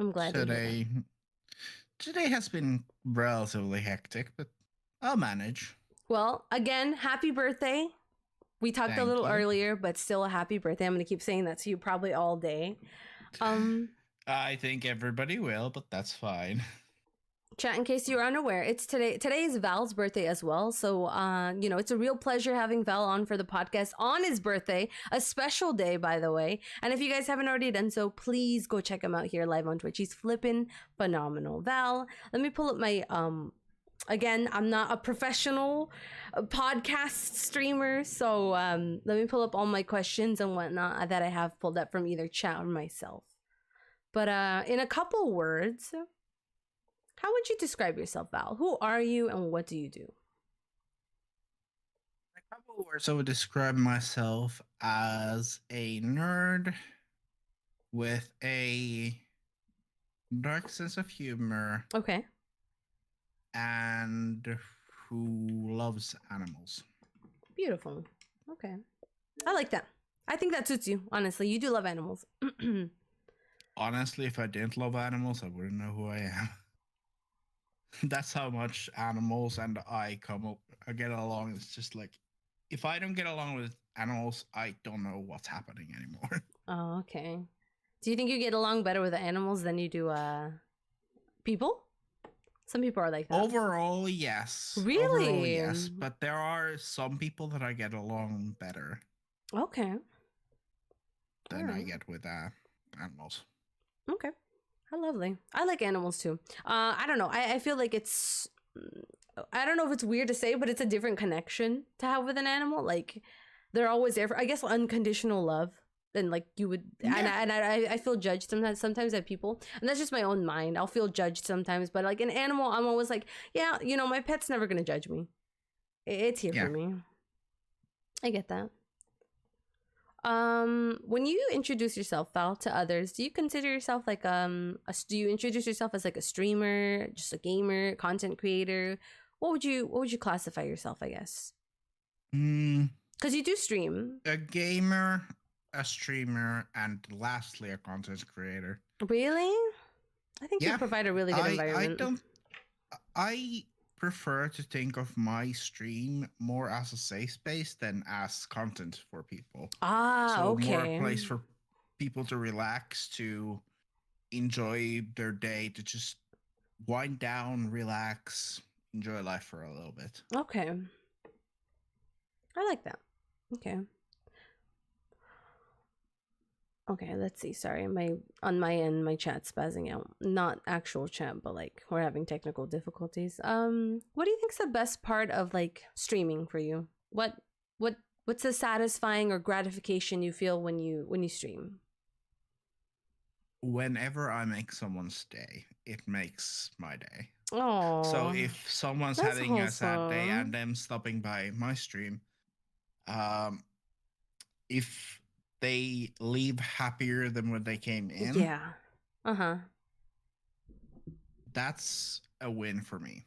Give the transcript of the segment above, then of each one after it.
I'm glad to hear that. Today has been relatively hectic, but I'll manage. Well, again, happy birthday. We talked a Thank little you. earlier, but still a happy birthday. I'm going to keep saying that to you probably all day. Um, I think everybody will, but that's fine. Chat, in case you're unaware, it's today. Today is Val's birthday as well. So, it's a real pleasure having Val on for the podcast on his birthday, a special day, by the way. And if you guys haven't already done so, please go check him out here live on Twitch. He's flipping phenomenal. Val, let me pull up my Again, I'm not a professional podcast streamer, so let me pull up all my questions and whatnot that I have pulled up from either chat or myself. But in a couple words, how would you describe yourself, Val? Who are you and what do you do? A couple words I would describe myself as a nerd with a dark sense of humor Okay. and who loves animals. Beautiful. Okay. I like that. I think that suits you, honestly. You do love animals. Honestly, if I didn't love animals, I wouldn't know who I am. That's how much animals and I get along. It's just like, if I don't get along with animals, I don't know what's happening anymore. Oh, okay. Do you think you get along better with animals than you do people? Some people are like that. Overall, yes. Really? Overall, yes. But there are some people that I get along better Okay. than I get with animals. Okay. How lovely. I like animals too. I don't know. I feel like it's, I don't know if it's weird to say, but it's a different connection to have with an animal. Like, they're always there for, I guess, unconditional love. Than like you would, Yeah. and I feel judged sometimes at people, and that's just my own mind. I'll feel judged sometimes, but like an animal, I'm always like, yeah, my pet's never gonna judge me. It's here for me. I get that. When you introduce yourself, Val, to others, do you consider yourself like do you introduce yourself as like a streamer, just a gamer, content creator? What would you classify yourself, I guess? Because you do stream. A gamer, a streamer, and lastly a content creator. Really? I think you provide a really good environment. I prefer to think of my stream more as a safe space than as content for people. Okay. More a place for people to relax, to enjoy their day, to just wind down, relax, enjoy life for a little bit. Okay. I like that. Okay. Okay, let's see. Sorry, on my end, my chat's spazzing out. Not actual chat, but like we're having technical difficulties. What do you think's the best part of like streaming for you? What's the satisfying or gratification you feel when you stream? Whenever I make someone's day, it makes my day. Oh. So if someone's having a sad day and them stopping by my stream, if they leave happier than when they came in. Yeah. That's a win for me.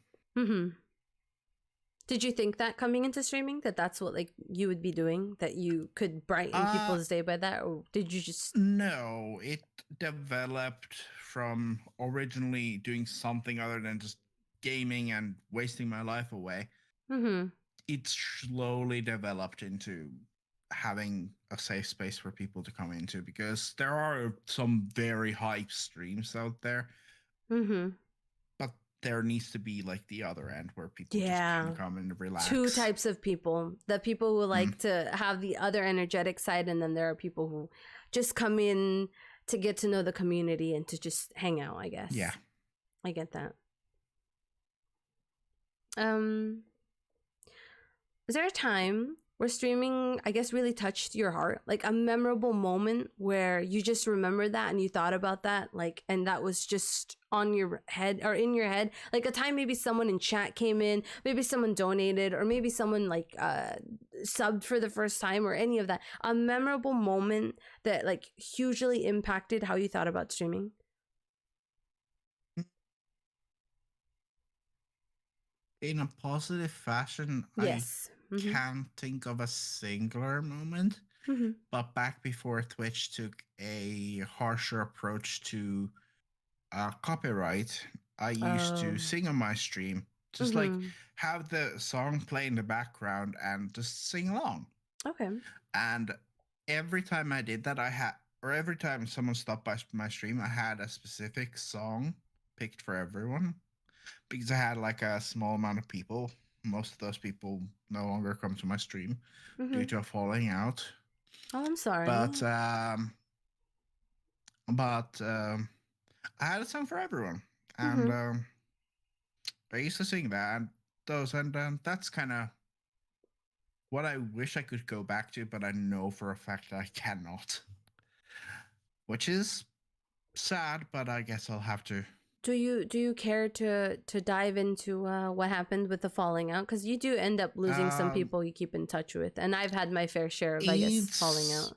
Did you think that coming into streaming that's what like you would be doing, that you could brighten people's day by that, or did you just? No, it developed from originally doing something other than just gaming and wasting my life away. It slowly developed into having a safe space for people to come into, because there are some very hype streams out there. But there needs to be like the other end where people just can come and relax. Two types of people. The people who like to have the other energetic side, and then there are people who just come in to get to know the community and to just hang out, I guess. Yeah. I get that. Is there a time where streaming, I guess, really touched your heart? Like a memorable moment where you just remember that and you thought about that, like, and that was just on your head or in your head? Like a time maybe someone in chat came in, maybe someone donated, or maybe someone like subbed for the first time, or any of that. A memorable moment that like hugely impacted how you thought about streaming? In a positive fashion, yes. I can't think of a singular moment. But back before Twitch took a harsher approach to copyright, I used to sing on my stream, just like have the song play in the background and just sing along. Okay. And every time I did that, every time someone stopped by my stream, I had a specific song picked for everyone because I had like a small amount of people. Most of those people no longer come to my stream due to a falling out. Oh, I'm sorry. But I had a song for everyone, and I used to sing that and those, and that's kind of what I wish I could go back to, but I know for a fact that I cannot, which is sad. But I guess I'll have to. Do you care to dive into what happened with the falling out? Because you do end up losing some people you keep in touch with, and I've had my fair share of, I guess, falling out.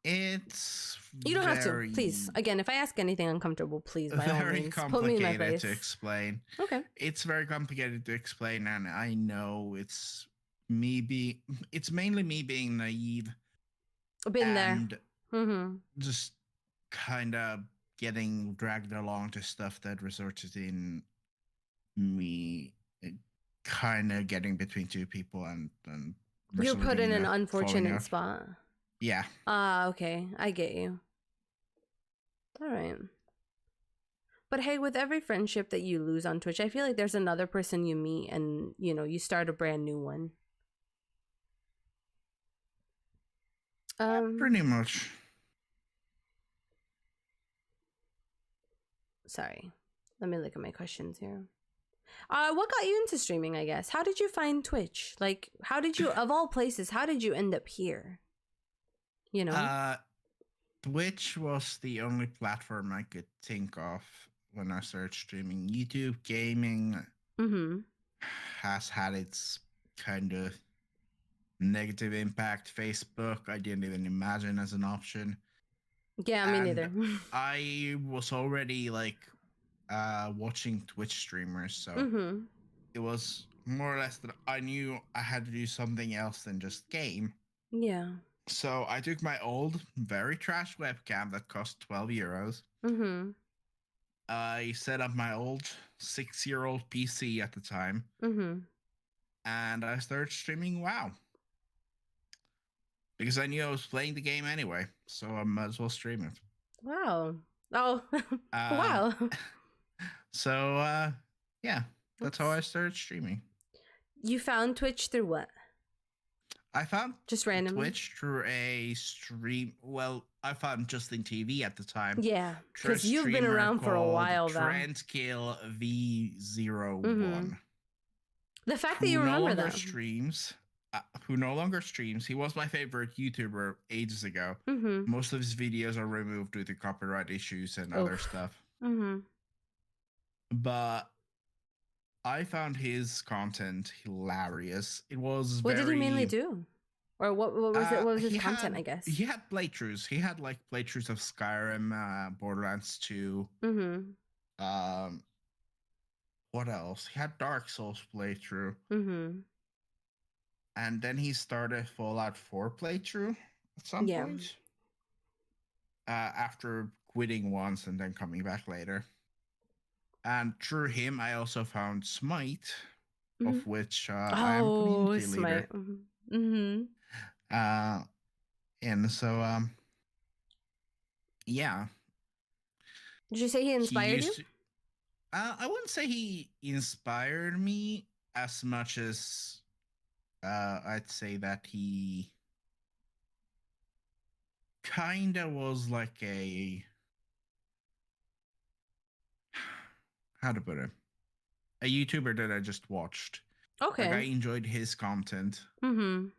It's you don't have to, please. Again, if I ask anything uncomfortable, please by all means put me in my place. To explain. Okay. It's very complicated to explain, and I know it's mainly me being naive. I've been there. Just kind of getting dragged along to stuff that resulted in me kind of getting between two people and you're put in an unfortunate spot. Yeah. Okay. I get you. All right. But hey, with every friendship that you lose on Twitch, I feel like there's another person you meet and, you know, you start a brand new one. Pretty much. Sorry. Let me look at my questions here. What got you into streaming, I guess? How did you find Twitch? Like, how did you, of all places, how did you end up here? You know? Twitch was the only platform I could think of when I started streaming. YouTube gaming has had its kind of negative impact. Facebook, I didn't even imagine as an option. Yeah, me neither. I was already like watching Twitch streamers, so it was more or less that I knew I had to do something else than just game. Yeah. So I took my old, very trash webcam that cost 12 euros. I set up my old 6-year-old PC at the time. And I started streaming WoW. Because I knew I was playing the game anyway, so I might as well stream it. Wow. Oh, wow. So, yeah, that's how I started streaming. You found Twitch through what? I found just randomly Twitch through a stream. Well, I found Justin TV at the time. Yeah, because you've been around for a while though. Trendkill V01. The fact that you remember that. Who no longer streams. He was my favorite YouTuber ages ago. Most of his videos are removed due to copyright issues and other stuff. But I found his content hilarious. It was What did he mainly do? Or what was it? What was his content, I guess? He had playthroughs. He had like playthroughs of Skyrim, Borderlands 2. What else? He had Dark Souls playthrough. And then he started Fallout 4 playthrough at some point. After quitting once and then coming back later. And through him, I also found Smite, of which I am community leader. And so, yeah. Did you say he inspired you? I wouldn't say he inspired me as much as I'd say that he kind of was like a... How to put it? A YouTuber that I just watched. Okay. Like I enjoyed his content. Well,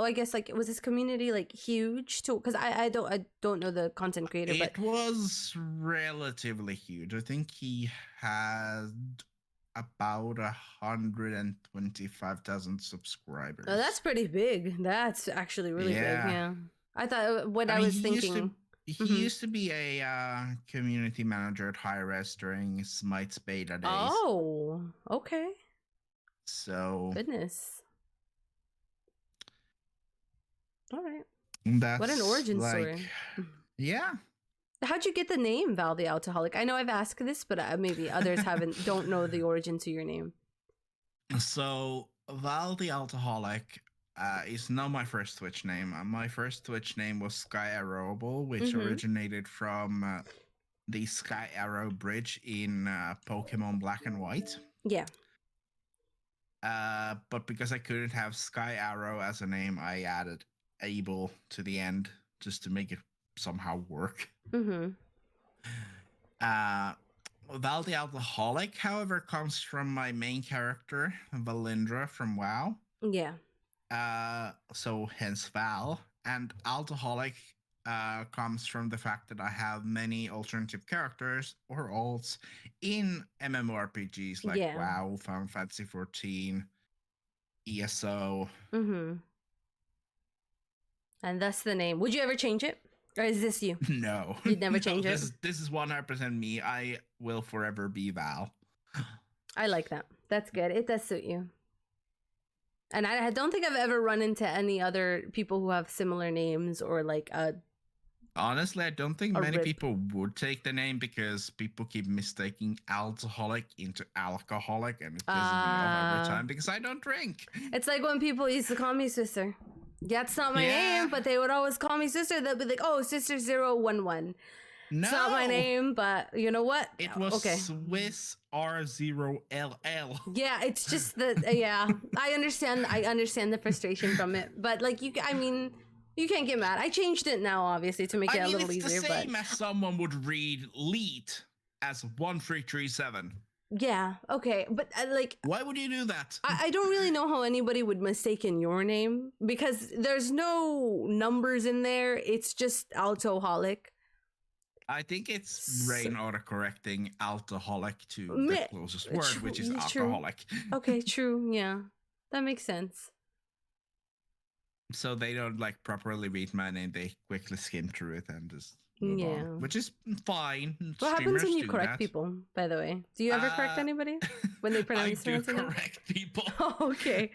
I guess like was his community like huge too? Because I don't know the content creator, but it was relatively huge. I think he had about 125,000 subscribers. Oh, that's pretty big. That's actually really big. Yeah. I thought I was thinking. He used to be a community manager at Hi-Res during Smite's beta days. Oh, okay. So... Goodness. All right. That's what an origin story. Yeah. How'd you get the name Valthealtoholic? I know I've asked this, but maybe others don't know the origin to your name. So Valthealtoholic is not my first Twitch name. My first Twitch name was Sky Arrowable, which originated from the Sky Arrow Bridge in Pokemon Black and White. Yeah. But because I couldn't have Sky Arrow as a name, I added Able to the end just to make it somehow work. Valthealtoholic, however, comes from my main character, Valindra from WoW. Yeah. So hence Val. And alcoholic comes from the fact that I have many alternative characters or alts in MMORPGs like WoW, Final Fantasy 14, ESO. And that's the name. Would you ever change it? Or is this you? No. You'd never change it? This is 100% me. I will forever be Val. I like that. That's good. It does suit you. And I don't think I've ever run into any other people who have similar names or like honestly, I don't think many people would take the name because people keep mistaking alcoholic into alcoholic, and it pisses me off every time because I don't drink. It's like when people used to call me sister. That's not my name, but they would always call me sister. They'd be like, "Oh, Sister 011." No. It's not my name, but you know what? It was Swiss R0LL. Yeah, it's just that. Yeah, I understand the frustration from it, but like you can't get mad. I changed it now, obviously, to make it a little easier. It's the same as someone would read Leet as 1337. Yeah, okay, but like... Why would you do that? I don't really know how anybody would mistake your name, because there's no numbers in there. It's just alcoholic. I think it's Rain autocorrecting alcoholic to the closest word, which is alcoholic. Okay, true, yeah. That makes sense. So they don't like properly read my name. They quickly skim through it and just move on, which is fine. What happens when you correct people, by the way? Do you ever correct anybody when they pronounce I do correct people. Oh, okay.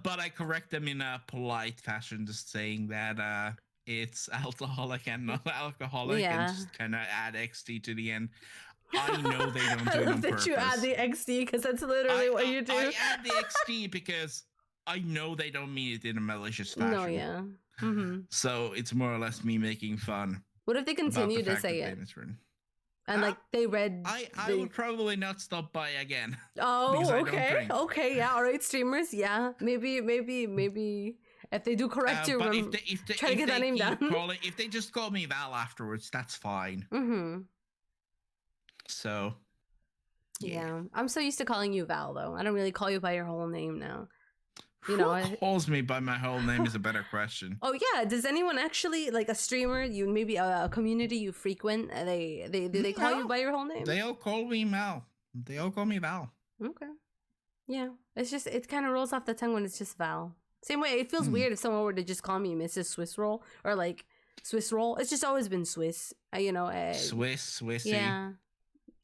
But I correct them in a polite fashion, just saying that it's alcoholic and not alcoholic, and just kind of add XD to the end. I know they don't do it on purpose. You add the XD because that's literally what you do. I add the XD because I know they don't mean it in a malicious fashion. No, yeah. So it's more or less me making fun. What if they continue to say it? And like they read... I would probably not stop by again. Oh, okay. Okay, yeah. All right, streamers. Yeah. Maybe if they do correct you, try to get that name down. If they just call me Val afterwards, that's fine. So... Yeah. I'm so used to calling you Val, though. I don't really call you by your whole name now. You know, who calls me by my whole name is a better question. Oh yeah, does anyone actually, like a streamer, you maybe a community you frequent, they call you by your whole name? They all call me Val. They all call me Val. Okay. Yeah, it's just it kind of rolls off the tongue when it's just Val. Same way, it feels weird if someone were to just call me Mrs. Swiss Roll or like Swiss Roll. It's just always been Swiss. You know, Swissy. Yeah.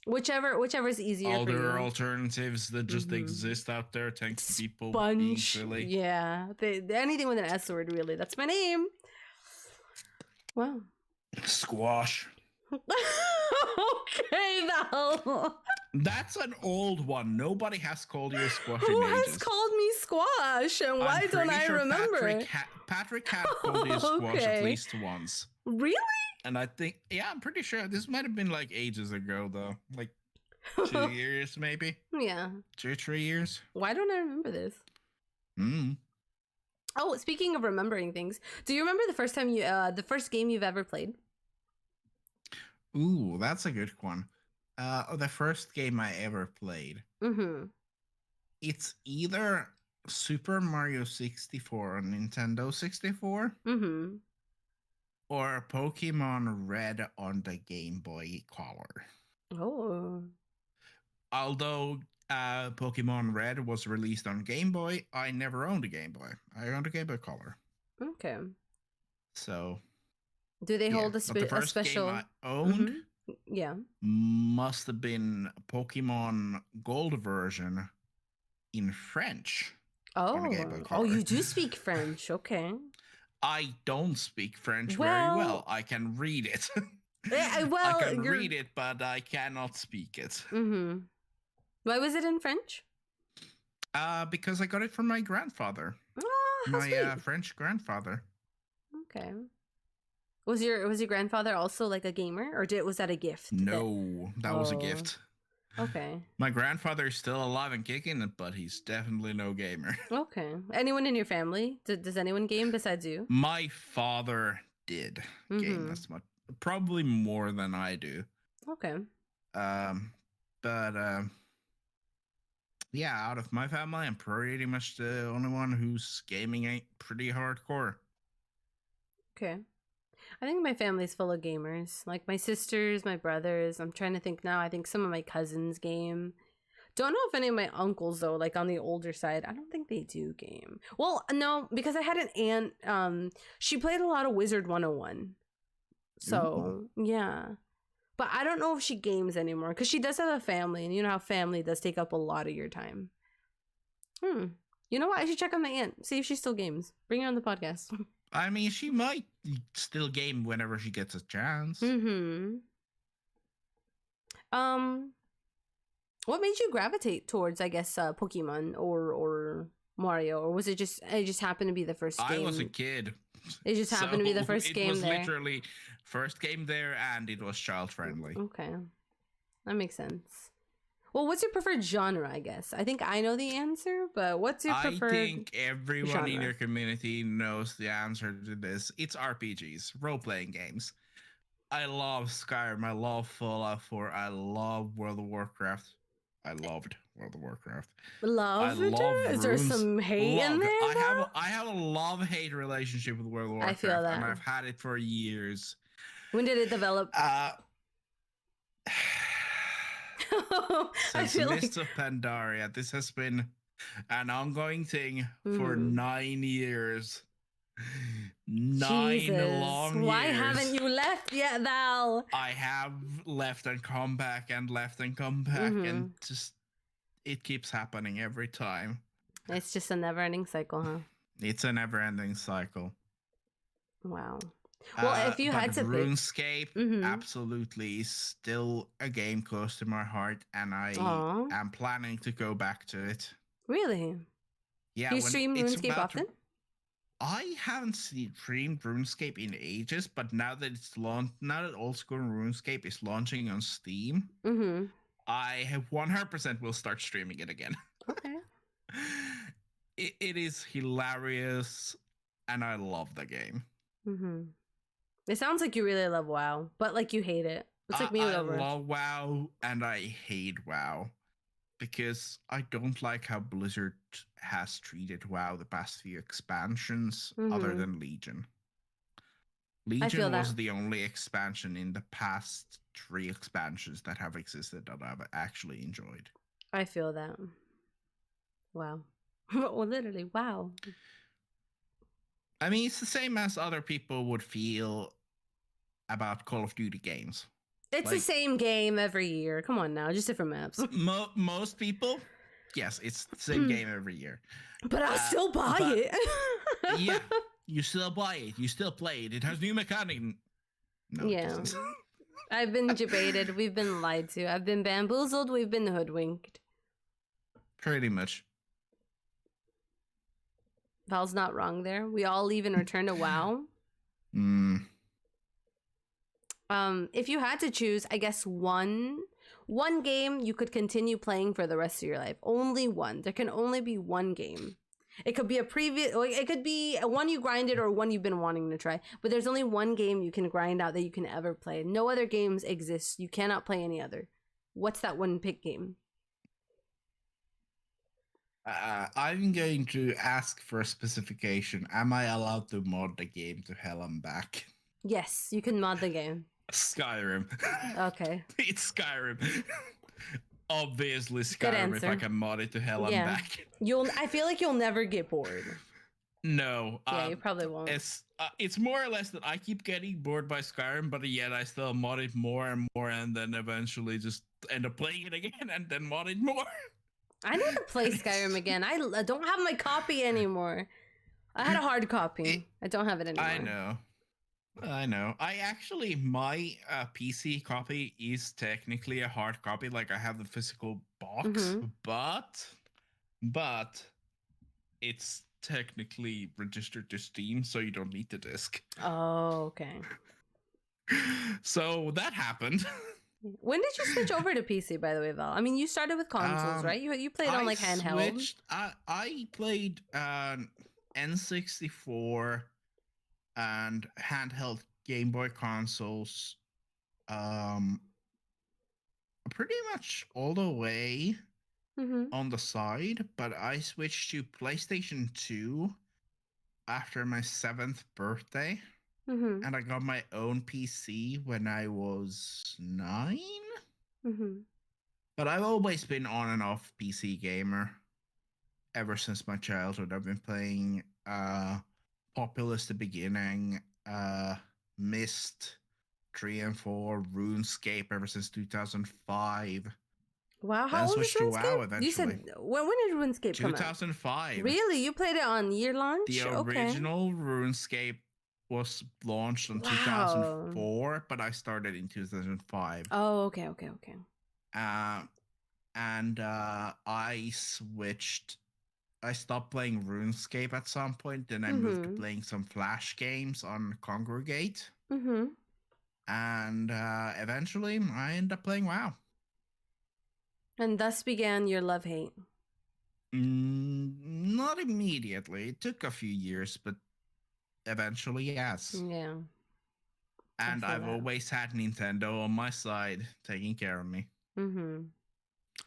Whichever is easier for you. All there are alternatives that just exist out there thanks to people being silly. Yeah. Anything with an S word, really. That's my name. Wow. Squash. Okay, Val. That's an old one. Nobody has called you a squash Who in ages. has called me Squash? And why don't I remember? Patrick had called you squash at least once. Really? And I think, I'm pretty sure this might have been like ages ago, though. Like 2 years, maybe? Yeah. 2 or 3 years. Why don't I remember this? Oh, speaking of remembering things, do you remember the first time the first game you've ever played? Ooh, that's a good one. The first game I ever played. It's either Super Mario 64 on Nintendo 64. Or Pokemon Red on the Game Boy Color. Oh. Although Pokemon Red was released on Game Boy, I never owned a Game Boy. I owned a Game Boy Color. Okay. So. Do they hold a special? The first game I owned must have been Pokemon Gold version in French. Oh. Oh, you do speak French. Okay. I don't speak French very well. I can read it. Well, I can read it, but I cannot speak it. Mm-hmm. Why was it in French? Because I got it from my grandfather. Oh, how sweet. French grandfather. Okay. Was your grandfather also like a gamer, or was that a gift? No, that was a gift. Okay. My grandfather is still alive and kicking it, but he's definitely no gamer. Okay. Anyone in your family? Does anyone game besides you? My father did game as much, probably more than I do. Okay. But yeah, out of my family, I'm pretty much the only one who's gaming ain't pretty hardcore. Okay. I think my family's full of gamers. Like my sisters, my brothers. I'm trying to think now. I think some of my cousins game. Don't know if any of my uncles though, like on the older side. I don't think they do game. Well, no, because I had an aunt. She played a lot of Wizard 101. So yeah. But I don't know if she games anymore because she does have a family, and you know how family does take up a lot of your time. You know what? I should check on my aunt, see if she still games. Bring her on the podcast. I mean, she might still game whenever she gets a chance. What made you gravitate towards, I guess, Pokemon or Mario, or was it just happened to be the first game? I was a kid. It just happened to be the first game there. It was literally first game there, and it was child friendly. Okay, that makes sense. Well, what's your preferred genre, I guess? I think I know the answer, but what's your preferred I think everyone genre? in your community knows the answer to this. It's RPGs, role-playing games. I love Skyrim, I love Fallout 4, I love World of Warcraft. I loved World of Warcraft. Is there some hate in there? I have a love-hate relationship with World of Warcraft. I feel that. And I've had it for years. When did it develop? Since Mists of Pandaria, this has been an ongoing thing for 9 years. 9 long years. Why haven't you left yet, Val? I have left and come back and left and come back, and just it keeps happening every time. It's just a never-ending cycle, huh? It's a never-ending cycle. Wow. Well, if you had to pick RuneScape, absolutely still a game close to my heart, and I am planning to go back to it. Really? Yeah. Do you stream RuneScape often? I haven't streamed RuneScape in ages, but now that it's launched, now that Old School RuneScape is launching on Steam, I have 100% will start streaming it again. Okay. It is hilarious, and I love the game. It sounds like you really love WoW, but like you hate it. It's like me with Overwatch. I love WoW, and I hate WoW. Because I don't like how Blizzard has treated WoW the past few expansions, other than Legion. Legion was the only expansion in the past 3 expansions that have existed that I've actually enjoyed. I feel that. Wow. Well, literally, wow. I mean, it's the same as other people would feel about Call of Duty games. It's the same game every year. Come on now, just different maps. Most people, yes, it's the same game every year. But I'll still buy it. Yeah, you still buy it. You still play it. It has new mechanics. No, yeah. I've been debated. We've been lied to. I've been bamboozled. We've been hoodwinked. Pretty much. Val's not wrong there. We all leave and return to WoW. If you had to choose, I guess one game you could continue playing for the rest of your life. Only one. There can only be one game. It could be it could be one you grinded or one you've been wanting to try. But there's only one game you can grind out that you can ever play. No other games exist. You cannot play any other. What's that one pick game? I'm going to ask for a specification. Am I allowed to mod the game to hell and back? Yes, you can mod the game. Skyrim. Okay. It's Skyrim. Obviously Skyrim if I can mod it to hell and back. I feel like you'll never get bored. No. Yeah, you probably won't. It's more or less that I keep getting bored by Skyrim, but yet I still mod it more and more, and then eventually just end up playing it again and then mod it more. I need to play Skyrim again. I don't have my copy anymore. I had a hard copy. I don't have it anymore. I know. I know. My PC copy is technically a hard copy. Like I have the physical box, Mm-hmm. but it's technically registered to Steam, so you don't need the disc. Oh, okay. So that happened. When did you switch over to PC, by the way, Val? I mean, you started with consoles, right? You played on like handheld. I played N64 and handheld Game Boy consoles um pretty much all the way Mm-hmm. on the side, but I switched to PlayStation 2 after my 7th birthday, Mm-hmm. and I got my own PC when I was 9. Mm-hmm. But I've always been on and off PC gamer ever since my childhood. I've been playing Populous the Beginning, Myst 3 and 4, RuneScape ever since 2005. Wow, how Then old is switched to WoW RuneScape? You eventually. said when did RuneScape come out? 2005. Really? You played it on year launch? The Okay. original RuneScape was launched in Wow. 2004, but I started in 2005. Oh, okay, okay, okay. And I switched. I stopped playing RuneScape at some point. Then I moved to playing some Flash games on Congregate. Mm-hmm. And eventually, I ended up playing WoW. And thus began your love-hate. Not immediately. It took a few years, but eventually, yes. Yeah. And I've always had Nintendo on my side, taking care of me. Mm-hmm.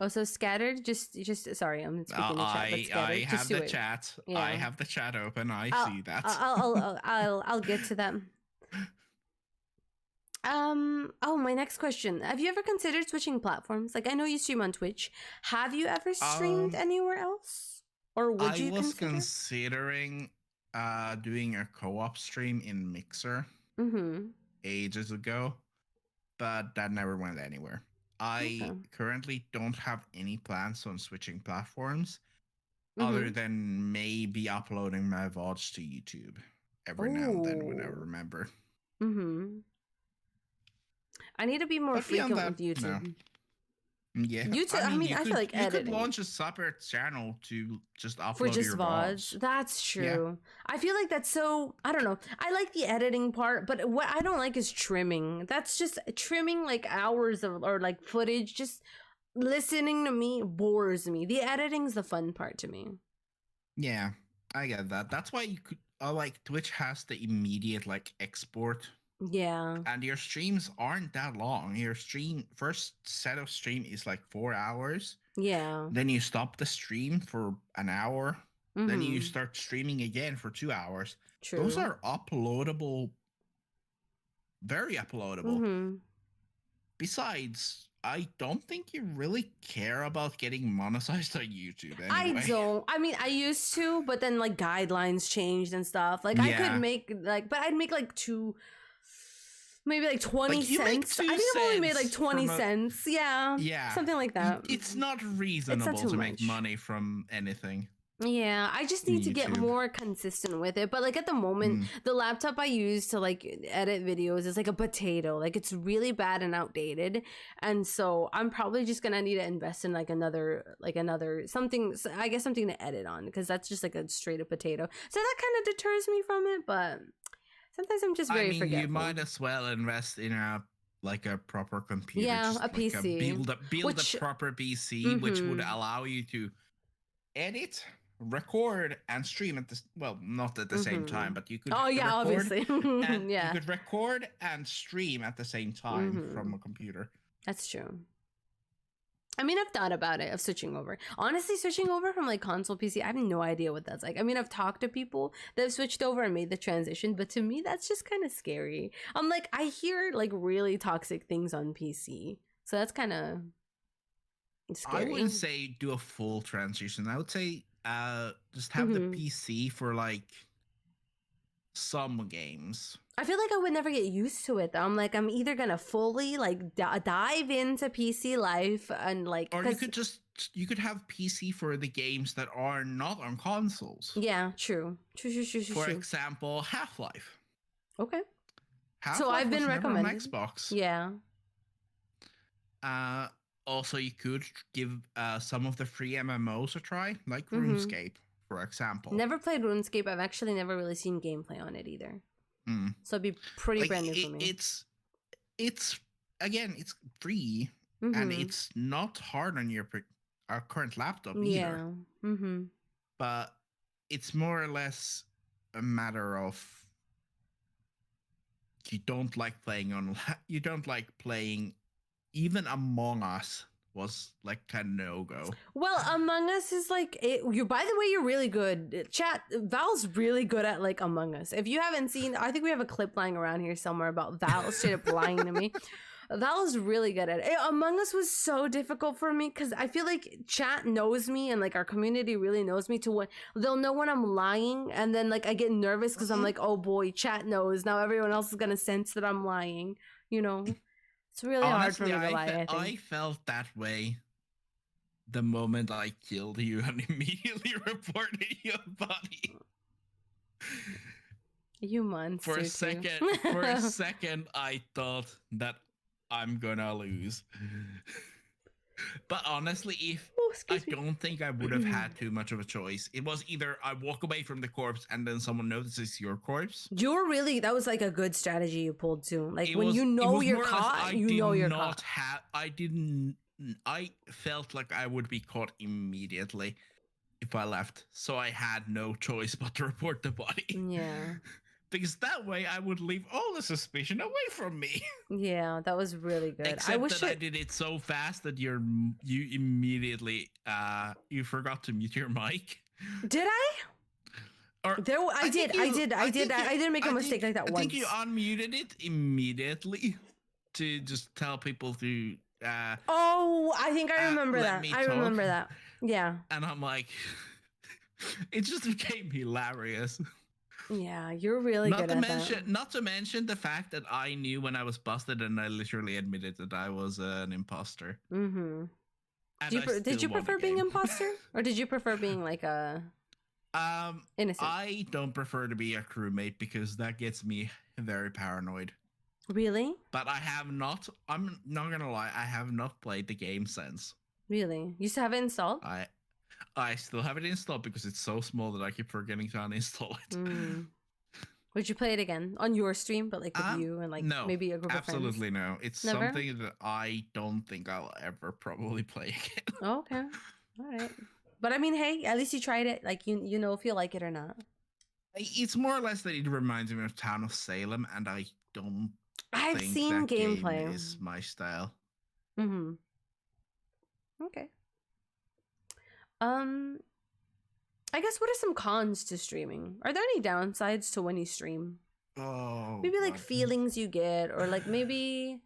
Oh, so scattered? Just sorry, I'm speaking in chat, but scattered. I have the chat. Yeah. I have the chat open. I see that. I'll get to that. Oh, my next question. Have you ever considered switching platforms? Like, I know you stream on Twitch. Have you ever streamed anywhere else? Or would you consider? I was considering doing a co-op stream in Mixer ages ago, but that never went anywhere. I currently don't have any plans on switching platforms other than maybe uploading my VODs to YouTube every now and then when I remember. I need to be more frequent with YouTube. No. Yeah, YouTube. I mean, I feel like editing. You could launch a separate channel to just upload for just your VODs. That's true. Yeah. I feel like that's so. I don't know. I like the editing part, but what I don't like is trimming. That's just trimming like hours of or like footage. Just listening to me bores me. The editing's the fun part to me. Yeah, I get that. That's why you could like Twitch has the immediate like export. Yeah. And your streams aren't that long. Your first set of stream is like 4 hours. Yeah. Then you stop the stream for an hour. Then you start streaming again for 2 hours. True. Those are uploadable. Very uploadable. Besides, I don't think you really care about getting monetized on YouTube anyway. I don't. I mean, I used to, but then like guidelines changed and stuff. Like I could make like, but I'd make like maybe like 20 cents. I think I've only made like 20 cents. Yeah. Something like that. It's not reasonable to make money from anything. Yeah, I just need to get more consistent with it. But like at the moment, the laptop I use to like edit videos is like a potato. Like it's really bad and outdated. And so I'm probably just gonna need to invest in like another something, I guess something to edit on, because that's just like a straight up potato. So that kind of deters me from it, but sometimes I'm just very forgetful. You might as well invest in a proper computer. Yeah, a PC. Build a proper PC, which would allow you to edit, record, and stream at not at the same time, but you could. Oh yeah, obviously. You could record and stream at the same time from a computer. That's true. I mean, I've thought about it, of switching over. Honestly, switching over from like console PC, I have no idea what that's like. I mean, I've talked to people that have switched over and made the transition, but to me, that's just kind of scary. I'm like, I hear like really toxic things on PC. So that's kind of scary. I wouldn't say do a full transition. I would say just have the PC for like some games. I feel like I would never get used to it though. I'm like, I'm either gonna fully like dive into PC life and like, or you could have PC for the games that are not on consoles. Yeah, true. For example, Half-Life. Okay. So Half-Life I've been was never on recommended. Xbox. Yeah. Also, you could give some of the free MMOs a try, like RuneScape, for example. Never played RuneScape. I've actually never really seen gameplay on it either. So it'd be pretty brand new for me. It's again, it's free, and it's not hard on your current laptop either. Yeah. But it's more or less a matter of you don't like playing. Even Among Us was like kind of no-go. Well, Among Us is like you. By the way, you're really good. Chat, Val's really good at like Among Us. If you haven't seen, I think we have a clip lying around here somewhere about Val straight up lying to me. Val is really good at it. Among Us was so difficult for me because I feel like chat knows me and like our community really knows me to what they'll know when I'm lying, and then like I get nervous because I'm like, oh boy, chat knows now. Everyone else is gonna sense that I'm lying. You know. It's really hard for me to lie, I felt that way the moment I killed you and immediately reported your body. You monster. For a second, I thought that I'm gonna lose. But honestly, I don't think I would have had too much of a choice. It was either I walk away from the corpse and then someone notices your corpse. That was like a good strategy you pulled too. Like when you know you're caught, you know you're caught. I felt like I would be caught immediately if I left. So I had no choice but to report the body. Yeah. Because that way I would leave all the suspicion away from me. Yeah, that was really good. Except I did it so fast that you immediately you forgot to mute your mic. Did I? I didn't make a mistake like that once. I think you unmuted it immediately to just tell people to. I think I remember that. I remember that. Yeah. And I'm like, it just became hilarious. Yeah, you're really good at that. Not to mention the fact that I knew when I was busted and I literally admitted that I was an imposter. Mm-hmm. Did you prefer being imposter? Or did you prefer being like a innocent? I don't prefer to be a crewmate because that gets me very paranoid. Really? But I'm not gonna lie, I have not played the game since. Really? You still have it installed? I still have it installed because it's so small that I keep forgetting to uninstall it. Would you play it again on your stream, but like with you and like maybe a group of friends? Absolutely no. It's something that I don't think I'll ever probably play again. Okay, all right. But I mean, hey, at least you tried it. Like you know if you like it or not. It's more or less that it reminds me of Town of Salem, and I don't. I've seen gameplay. Is my style. Okay. I guess what are some cons to streaming? Are there any downsides to when you stream? Oh, maybe like feelings you get, or like maybe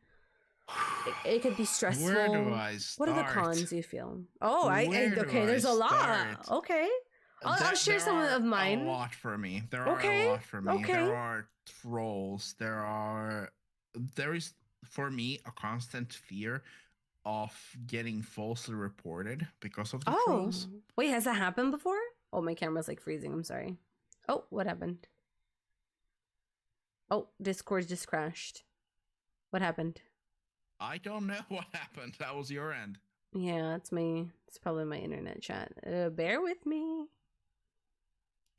it could be stressful. Where do I start? What are the cons you feel? Oh, okay. There's a lot. Okay, I'll share some of mine. There are a lot for me. There are trolls. There is for me a constant fear of getting falsely reported because of the trolls. Wait, has that happened before? Oh, my camera's like freezing. I'm sorry. Oh, what happened? Oh, Discord just crashed. What happened? I don't know what happened. That was your end. Yeah, it's me. It's probably my internet chat. Bear with me.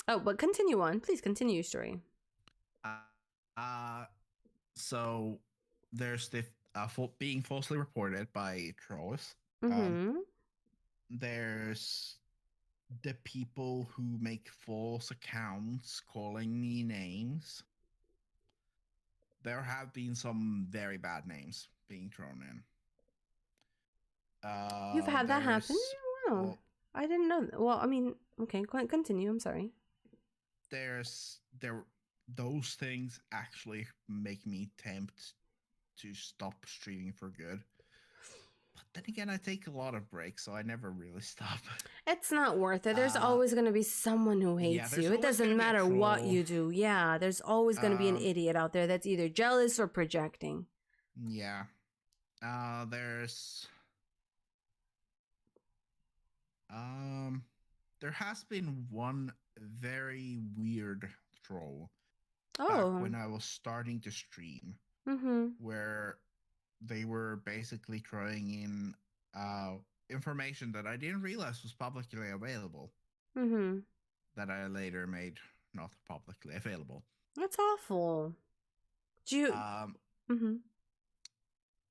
Oh, but continue on. Please continue your story. So there's the being falsely reported by trolls. There's the people who make false accounts calling me names. There have been some very bad names being thrown in. You've had that happen? Wow. I didn't know that. Well, I mean, okay, continue. I'm sorry. Those things actually make me tempt to stop streaming for good. But then again, I take a lot of breaks, so I never really stop. It's not worth it. There's always going to be someone who hates you. It doesn't matter what you do. Yeah, there's always going to be an idiot out there that's either jealous or projecting. Yeah. There has been one very weird troll. back Oh. when I was starting to stream, where they were basically throwing in information that I didn't realize was publicly available. That I later made not publicly available. That's awful. Do you?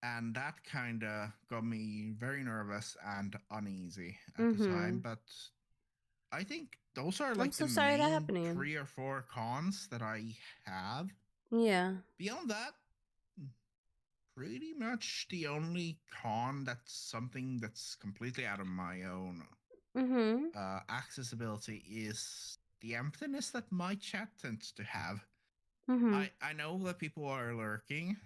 And that kind of got me very nervous and uneasy at the time. But I think those are like I'm so the sorry that main happened to you. 3 or 4 cons that I have. Yeah. Beyond that, pretty much the only con that's something that's completely out of my own accessibility is the emptiness that my chat tends to have. I know that people are lurking,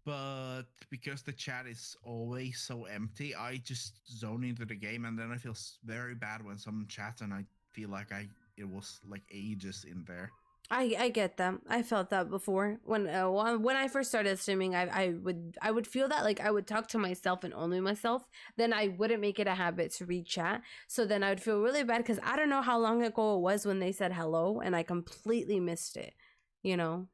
but because the chat is always so empty, I just zone into the game, and then I feel very bad when someone chats, and I feel like it was like ages in there. I get that. I felt that before when I first started streaming. I would feel that like I would talk to myself and only myself. Then I wouldn't make it a habit to read chat. So then I would feel really bad because I don't know how long ago it was when they said hello, and I completely missed it. You know.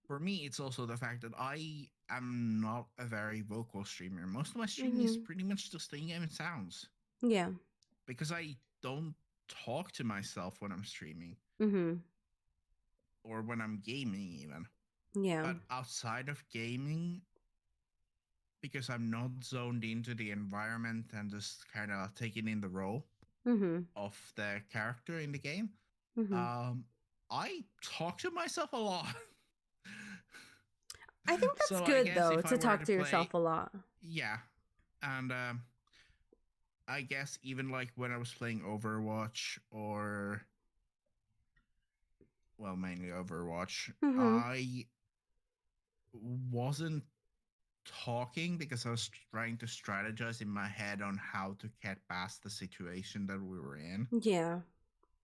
For me, it's also the fact that I am not a very vocal streamer. Most of my streaming is pretty much just in-game sounds. Yeah. Because I don't talk to myself when I'm streaming. Or when I'm gaming even. Yeah. But outside of gaming, because I'm not zoned into the environment and just kind of taking in the role of the character in the game, I talk to myself a lot. I think that's good though, to talk to yourself a lot. Yeah. And I guess even like when I was playing Overwatch or, well, mainly Overwatch, I wasn't talking because I was trying to strategize in my head on how to get past the situation that we were in. Yeah.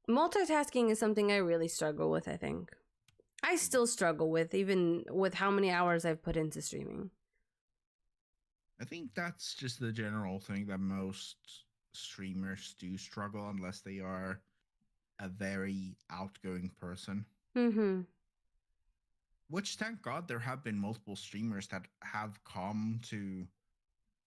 Multitasking is something I really struggle with, I think. I still struggle with, even with how many hours I've put into streaming. I think that's just the general thing that most streamers do struggle unless they are a very outgoing person. Which, thank God, there have been multiple streamers that have come to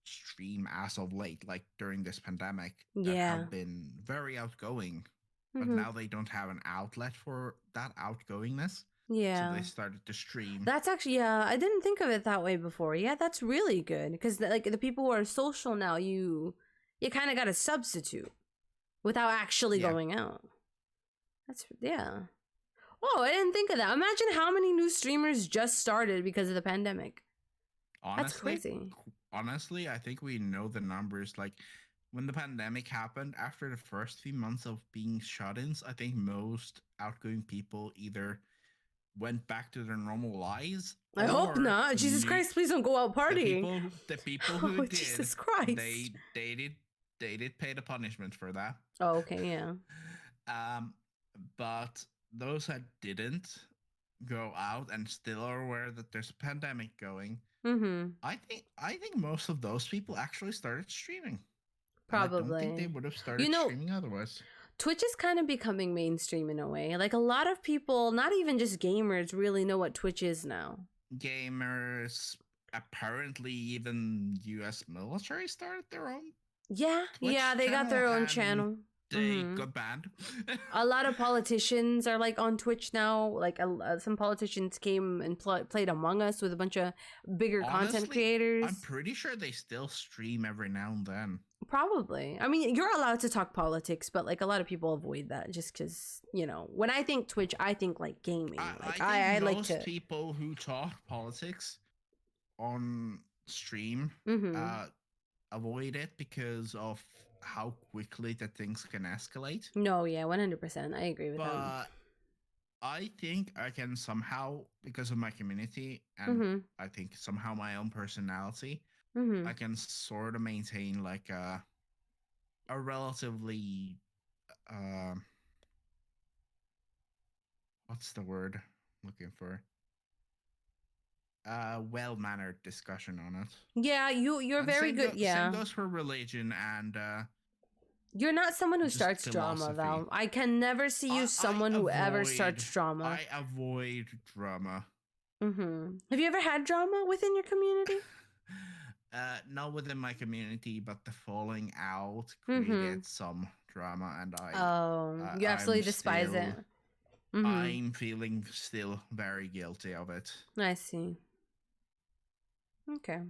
stream as of late, like during this pandemic, that have been very outgoing. But now they don't have an outlet for that outgoingness. Yeah. So they started to stream. That's actually, yeah, I didn't think of it that way before. Yeah, that's really good. Because like the people who are social now, you kind of got to substitute without actually going out. That's, yeah. Oh, I didn't think of that. Imagine how many new streamers just started because of the pandemic. Honestly, that's crazy. Honestly, I think we know the numbers. Like, when the pandemic happened, after the first few months of being shut-ins, I think most outgoing people either went back to their normal lives. I hope not. Jesus Christ, please don't go out partying. The people who did, Jesus Christ. They did pay the punishment for that. Oh, okay, yeah. But those that didn't go out and still are aware that there's a pandemic going, I think most of those people actually started streaming. Probably. I don't think they would have started streaming otherwise. Twitch is kind of becoming mainstream in a way. Like, a lot of people, not even just gamers, really know what Twitch is now. Gamers, apparently even US military started their own. Yeah, Twitch they got their own channel. They got banned. A lot of politicians are like on Twitch now. Like some politicians came and played Among Us with a bunch of bigger content creators. I'm pretty sure they still stream every now and then. Probably. I mean, you're allowed to talk politics, but like a lot of people avoid that just because, you know, when I think Twitch, I think like gaming. I think most people who talk politics on stream avoid it because of how quickly that things can escalate. No, yeah, 100%. I agree with that. But I think I can somehow, because of my community and I think somehow my own personality, I can sort of maintain like a relatively what's the word I'm looking for? Well-mannered discussion on it. Yeah, you're very good. Yeah. Same goes for religion and You're not someone who just starts drama, philosophy. Val. I can never see you someone who ever starts drama. I avoid drama. Have you ever had drama within your community? Not within my community, but the falling out created some drama, and you absolutely despise it. I'm feeling still very guilty of it. I see. Okay.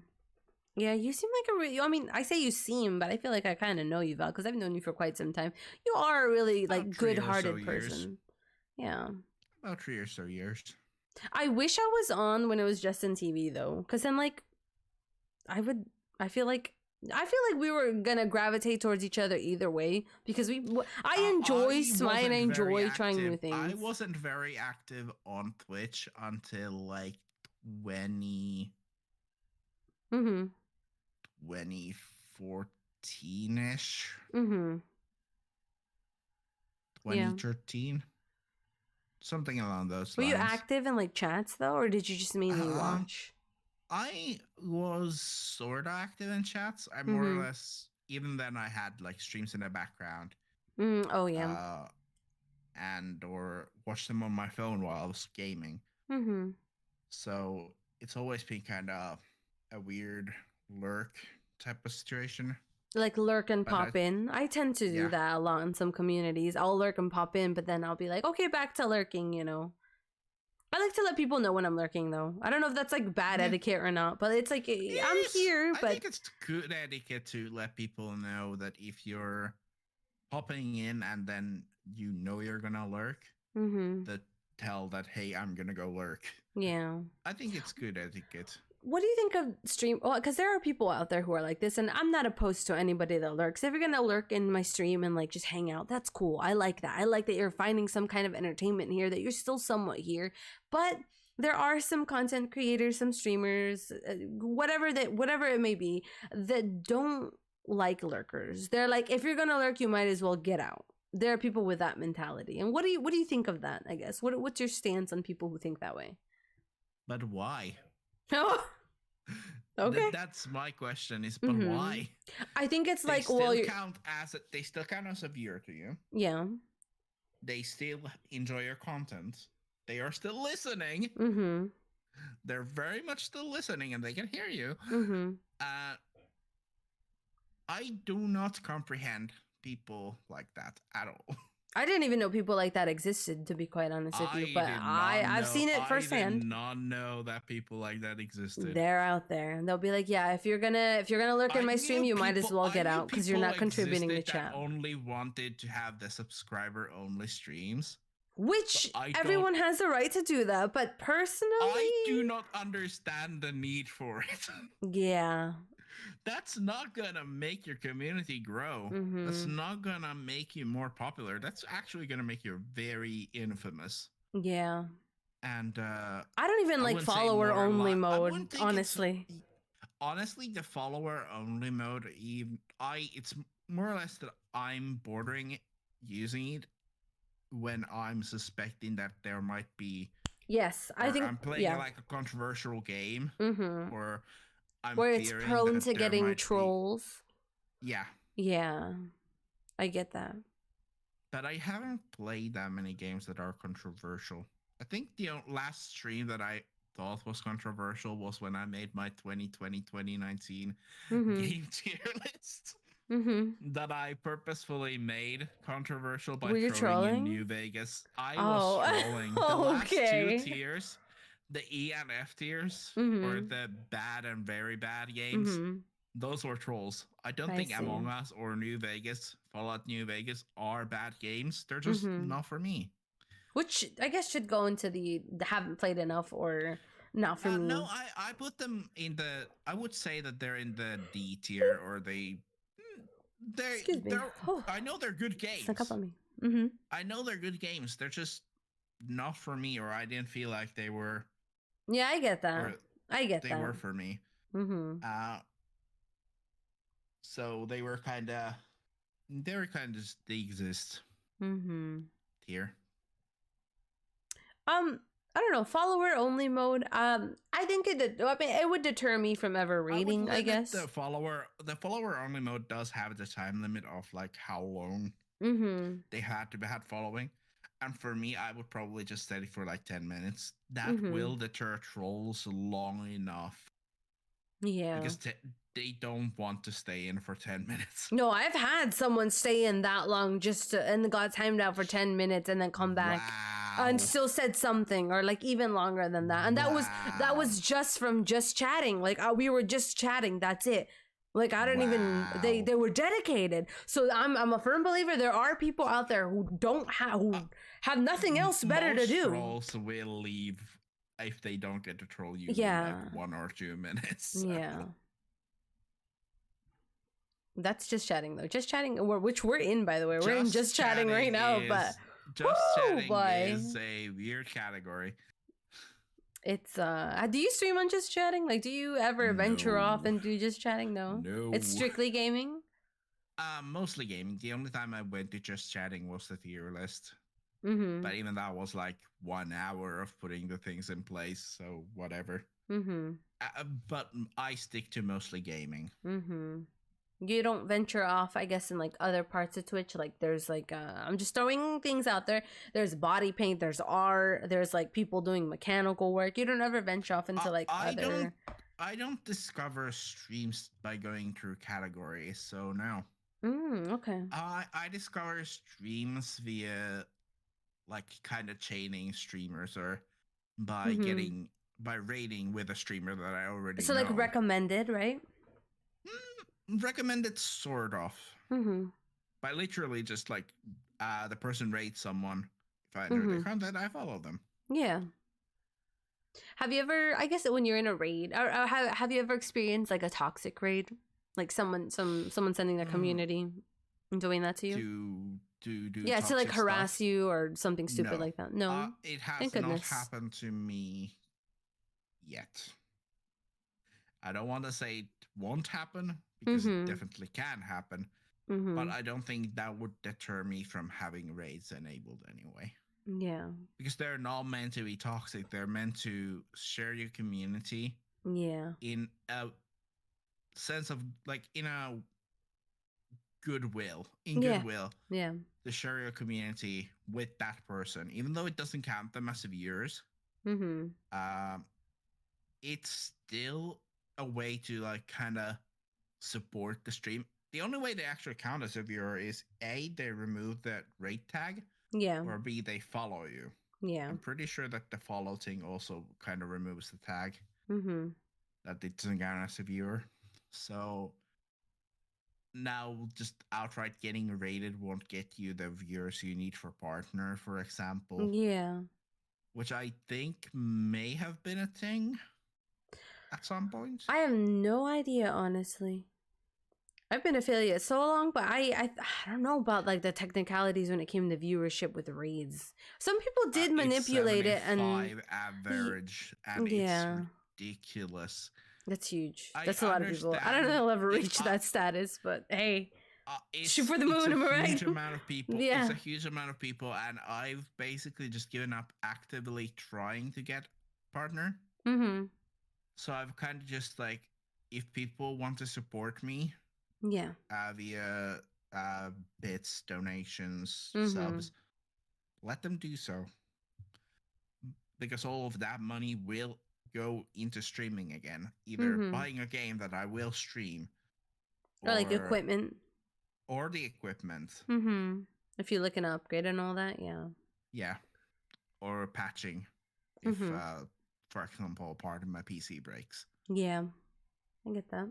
Yeah, you seem like I mean, I say you seem, but I feel like I kind of know you, Val, because I've known you for quite some time. You are a really like good-hearted person. Yeah. About 3 or so years. I wish I was on when it was just in TV though, because then like, I feel like we were gonna gravitate towards each other either way, because I enjoy Smite and I enjoy trying new things. I wasn't very active on Twitch until like 2014-ish. 2013. Something along those lines. Were you active in like chats though, or did you just mainly watch? I was sort of active in chats. I more or less, even then I had like streams in the background. Oh yeah. And or watch them on my phone while I was gaming. So it's always been kind of a weird lurk type of situation. Like lurk and pop in. I tend to do that a lot in some communities. I'll lurk and pop in, but then I'll be like, okay, back to lurking, you know. I like to let people know when I'm lurking, though. I don't know if that's like bad etiquette or not, but it's like, I'm here. But I think it's good etiquette to let people know that if you're popping in and then you know you're gonna lurk, that tell that, hey, I'm gonna go lurk. Yeah. I think it's good etiquette. What do you think of stream? Well, because there are people out there who are like this, and I'm not opposed to anybody that lurks. If you're gonna lurk in my stream and like just hang out, that's cool. I like that. I like that you're finding some kind of entertainment here, that you're still somewhat here. But there are some content creators, some streamers, whatever it may be, that don't like lurkers. They're like, if you're gonna lurk, you might as well get out. There are people with that mentality. And what do you think of that? I guess what's your stance on people who think that way? But why? Oh, okay. That's my question. Is but why? I think it's they like still count as a viewer to you. Yeah. They still enjoy your content. They are still listening. They're very much still listening, and they can hear you. I do not comprehend people like that at all. I didn't even know people like that existed, to be quite honest with you, but I've seen it firsthand. I did not know that people like that existed. They're out there, and they'll be like, "Yeah, if you're gonna lurk in my stream, you might as well get out because you're not contributing to chat." Only wanted to have the subscriber only streams, which everyone has the right to do that. But personally, I do not understand the need for it. Yeah. That's not gonna make your community grow. That's not gonna make you more popular. That's actually gonna make you very infamous. Yeah. And I don't even like follower only mode, honestly. Honestly, the follower only mode, it's more or less that I'm bordering using it when I'm suspecting that there might be. Yes, I think I'm playing like a controversial game, or where it's prone to getting trolls. Yeah. Yeah. I get that. But I haven't played that many games that are controversial. I think the last stream that I thought was controversial was when I made my 2020-2019 game tier list. That I purposefully made controversial by throwing in New Vegas. I was trolling. The last two tiers, the E and F tiers, or the bad and very bad games, those were trolls. I don't think Among Us or New Vegas, Fallout New Vegas, are bad games. They're just not for me. Which I guess should go into the haven't played enough or not for me. No, I put them in the. I would say that they're in the D tier, or Excuse me. I know they're good games. Snuck up on me. I know they're good games. They're just not for me, or I didn't feel like they were. Yeah, I get that. They were for me. So they were kind of just they exist. Here. I don't know, follower only mode. I think it would deter me from ever reading, I guess. The follower only mode does have the time limit of like how long they had to be following. And for me, I would probably just set it for like 10 minutes. That will deter trolls long enough. Yeah. Because they don't want to stay in for 10 minutes. No, I've had someone stay in that long and got timed out for 10 minutes and then come back and still said something, or like even longer than that. And that was just from just chatting. Like we were just chatting. That's it. Like I don't even they were dedicated. So I'm a firm believer there are people out there who have nothing else better to do. Trolls will leave if they don't get to troll you in like 1 or 2 minutes. So. Yeah. That's just chatting though. Just chatting, which we're in, by the way. We're in just chatting right now, but just chatting is a weird category. It's do you stream on just chatting? Like, do you ever venture off and do just chatting? No. It's strictly gaming. Mostly gaming. The only time I went to just chatting was the tier list. But even that was like 1 hour of putting the things in place, so whatever. But I stick to mostly gaming. You don't venture off, I guess, in like other parts of Twitch. Like there's like I'm just throwing things out there. There's body paint, there's art, there's like people doing mechanical work. You don't ever venture off into like other. I don't discover streams by going through categories, so no. Okay. I discover streams via like kind of chaining streamers, or by raiding with a streamer that I already know. So like recommended, right? Recommended, sort of. By literally just like the person rates someone. If I know their content, I follow them. Yeah. Have you ever, I guess when you're in a raid, or have you ever experienced like a toxic raid? Like someone sending their community and doing that to you? To to like harass stuff? You or something stupid like that. No. It has not happened to me yet. I don't want to say it won't happen, because it definitely can happen. But I don't think that would deter me from having raids enabled anyway. Yeah. Because they're not meant to be toxic. They're meant to share your community. Yeah. In a sense of like, in a goodwill. Goodwill. Yeah. To share your community with that person. Even though it doesn't count them as viewers. It's still a way to like kind of support the stream. The only way they actually count as a viewer is A, they remove that rate tag, or B, they follow you. I'm pretty sure that the follow thing also kind of removes the tag, that it doesn't count as a viewer. So now just outright getting rated won't get you the viewers you need for partner, for example. Which I think may have been a thing at some point. I have no idea, honestly. I've been affiliate so long, but I don't know about like the technicalities when it came to viewership with raids. Some people did manipulate it, and average, and it's ridiculous. That's huge. That's a lot of people. I don't know if they'll ever reach that status, but hey, shoot for the moon, am I right? It's a huge amount of people. It's a huge amount of people, and I've basically just given up actively trying to get partner. So I've kind of just like, if people want to support me, via bits, donations, subs, let them do so, because all of that money will go into streaming again, either buying a game that I will stream, or like equipment, or the equipment. If you're looking to upgrade and all that, or patching, if for example part of my PC breaks. I get that.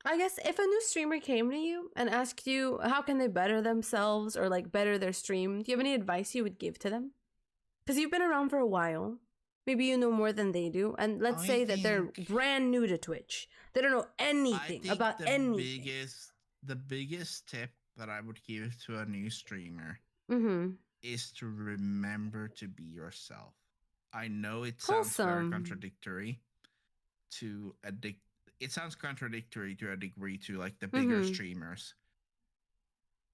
I guess if a new streamer came to you and asked you how can they better themselves, or like better their stream, do you have any advice you would give to them? Because you've been around for a while. Maybe you know more than they do. And let's say that they're brand new to Twitch. They don't know anything about anything. The biggest tip that I would give to a new streamer is to remember to be yourself. I know it sounds very contradictory to it sounds contradictory to a degree to like the bigger streamers.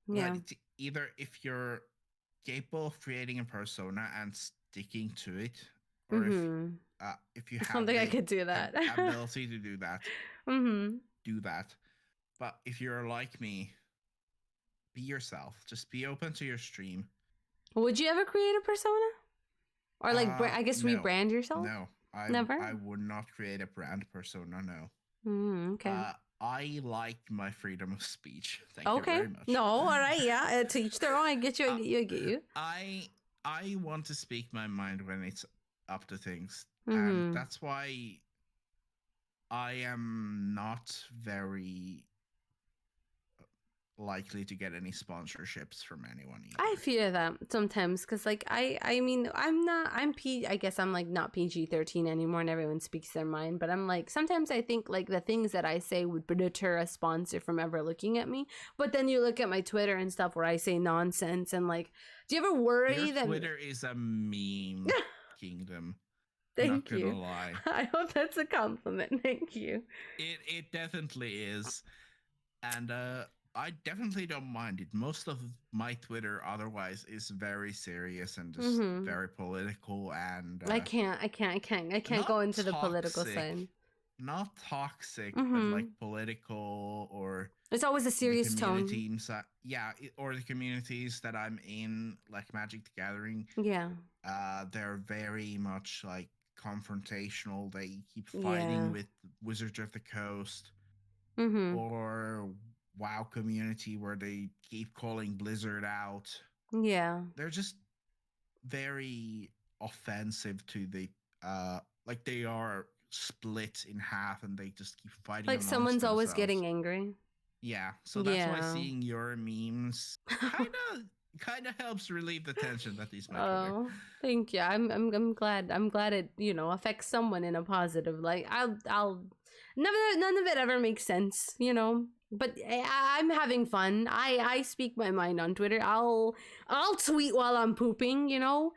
But it's either if you're capable of creating a persona and sticking to it, or if you I have don't think I the could do that. ability to do that, do that. But if you're like me, be yourself. Just be open to your stream. Would you ever create a persona? Or like, I guess no. rebrand yourself? No, Never? I would not create a brand persona, no. Okay. I like my freedom of speech. Thank you very much. No, all right, yeah. To each their own. I get you. I get you. I want to speak my mind when it's up to things, and that's why I am not very likely to get any sponsorships from anyone either. I fear that sometimes because like I mean I guess I'm like not PG-13 anymore and everyone speaks their mind, but I'm like sometimes I think like the things that I say would deter a sponsor from ever looking at me, but then you look at my Twitter and stuff where I say nonsense and like, do you ever worry that Twitter is a meme kingdom? Thank not you. Gonna lie. I hope that's a compliment. Thank you. It definitely is, and I definitely don't mind it. Most of my Twitter otherwise is very serious and just very political, and I can't go into the political side. Not toxic, but like political, or it's always a serious tone. Or the communities that I'm in, like Magic the Gathering. Yeah. They're very much like confrontational. They keep fighting with Wizards of the Coast. Or WoW community where they keep calling Blizzard out. Yeah. They're just very offensive to the like they are split in half and they just keep fighting. Like someone's always getting angry. Yeah. So that's why seeing your memes kind of helps relieve the tension that these might Twitter. Thank you. I'm glad it, affects someone in a positive light. I'll none of it ever makes sense, but I'm having fun. I speak my mind on Twitter. I'll tweet while I'm pooping, I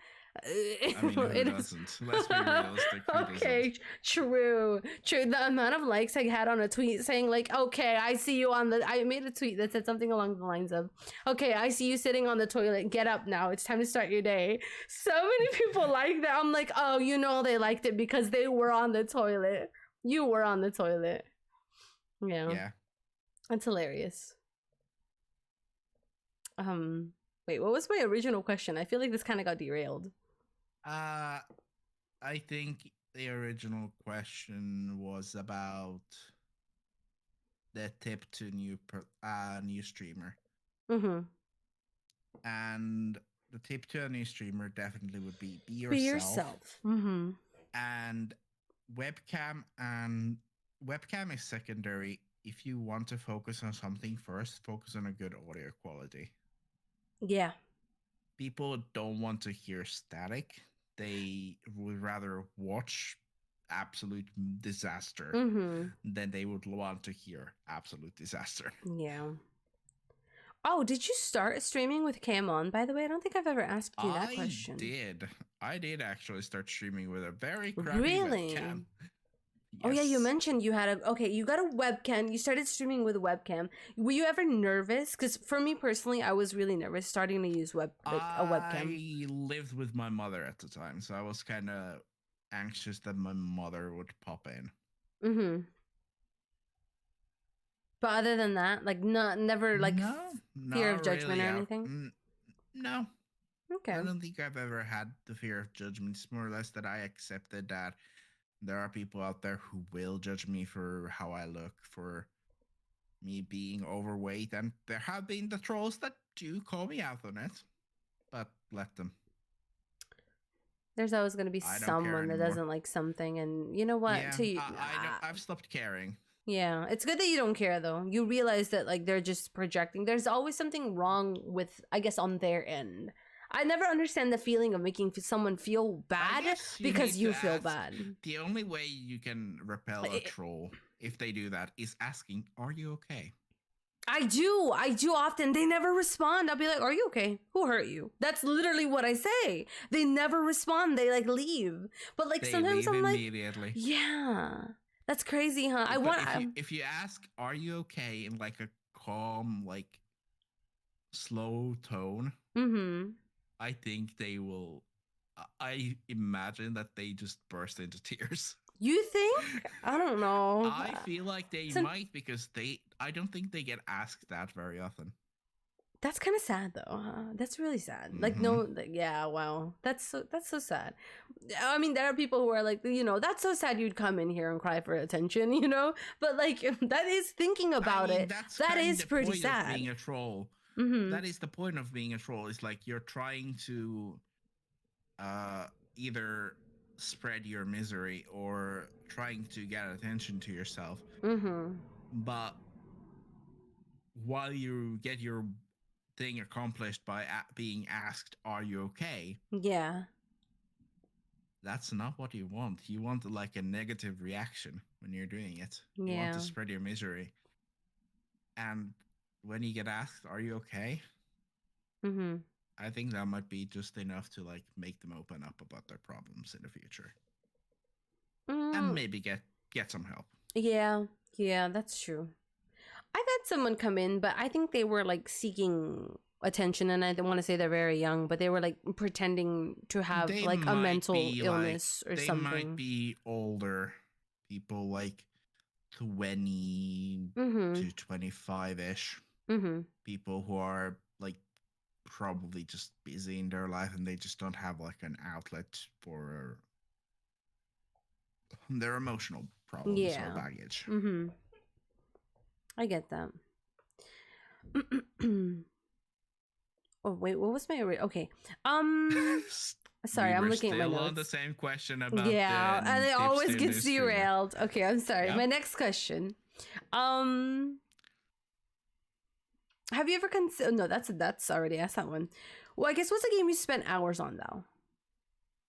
mean, who doesn't? Let's be realistic. Okay, true. The amount of likes I had on a tweet saying like, okay, I see you I made a tweet that said something along the lines of, okay, I see you sitting on the toilet. Get up now. It's time to start your day. So many people like that. I'm like, oh, they liked it because they were on the toilet. You were on the toilet. Yeah. That's hilarious. Wait, what was my original question? I feel like this kind of got derailed. I think the original question was about the tip to new streamer. And the tip to a new streamer definitely would be yourself. Be yourself. And webcam is secondary. If you want to focus on something first, focus on a good audio quality. Yeah. People don't want to hear static. They would rather watch absolute disaster than they would want to hear absolute disaster. Yeah. Oh, did you start streaming with cam on, by the way? I don't think I've ever asked you that question. I did actually start streaming with a very crappy webcam. Yes. Oh yeah, you mentioned you had you got a webcam. You started streaming with a webcam. Were you ever nervous? Because for me personally, I was really nervous starting to use a webcam. I lived with my mother at the time, so I was kind of anxious that my mother would pop in. But other than that, like never like fear of judgment really, or anything? No. Okay. I don't think I've ever had the fear of judgment. It's more or less that I accepted that there are people out there who will judge me for how I look, for me being overweight, and there have been the trolls that do call me out on it, but let them. There's always going to be someone that doesn't like something, and you know what? Yeah, I've stopped caring. Yeah, it's good that you don't care though. You realize that like they're just projecting. There's always something wrong with, I guess, on their end. I never understand the feeling of making someone feel bad because you feel bad. The only way you can repel a troll if they do that is asking, "Are you okay?" I do often. They never respond. I'll be like, "Are you okay? Who hurt you?" That's literally what I say. They never respond. They like leave. But like sometimes I'm like, immediately. Yeah, that's crazy, huh? If you ask, "Are you okay?" in like a calm, like slow tone. I think they will. I imagine that they just burst into tears. You think? I don't know. I feel like they might because I don't think they get asked that very often. That's kind of sad though. Huh? That's really sad. Like yeah, wow. That's so sad. I mean, there are people who are like, that's so sad you'd come in here and cry for attention, But like that is thinking about it. That is pretty sad. Of being a troll. Mm-hmm. That is the point of being a troll. Is like you're trying to either spread your misery or trying to get attention to yourself. Mm-hmm. But while you get your thing accomplished by being asked, "Are you okay?" Yeah. That's not what you want. You want like a negative reaction when you're doing it. Yeah. You want to spread your misery. And when you get asked, "Are you okay?" Mm-hmm. I think that might be just enough to like make them open up about their problems in the future. And maybe get some help. Yeah, that's true. I've had someone come in, but I think they were like seeking attention, and I don't want to say they're very young, but they were like pretending to have like a mental illness or something. They might be older people, like 20 to 25-ish. Mm-hmm. People who are like probably just busy in their life and they just don't have like an outlet for their emotional problems or baggage. Mm-hmm. I get that. Oh wait, what was my okay? Sorry, I'm looking at my notes. Still on the same question about and it always gets derailed. Okay, I'm sorry. Yep. My next question. Have you ever considered? No, that's already asked that one. Well, I guess what's a game you spent hours on though?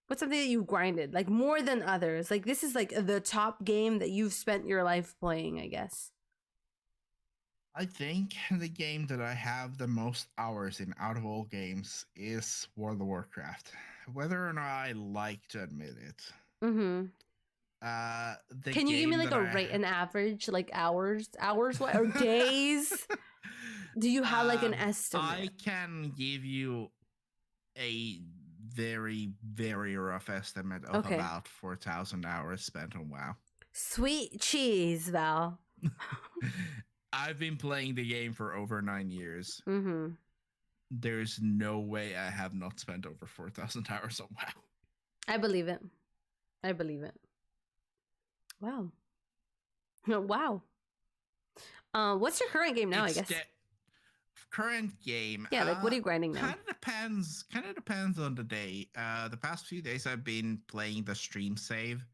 What's something that you grinded like more than others? Like this is like the top game that you've spent your life playing, I guess. I think the game that I have the most hours in out of all games is World of Warcraft. Whether or not I like to admit it. Mm-hmm. Can you give me like an average, like hours what, or days? Do you have like an estimate? I can give you a very, very rough estimate of about 4,000 hours spent on WoW. Sweet cheese, Val. I've been playing the game for over 9 years. Mm-hmm. There's no way I have not spent over 4,000 hours on WoW. I believe it. Wow. Wow. What's your current game now, I guess? Current game. Yeah, like what are you grinding now? Kind of depends on the day. The past few days I've been playing the stream save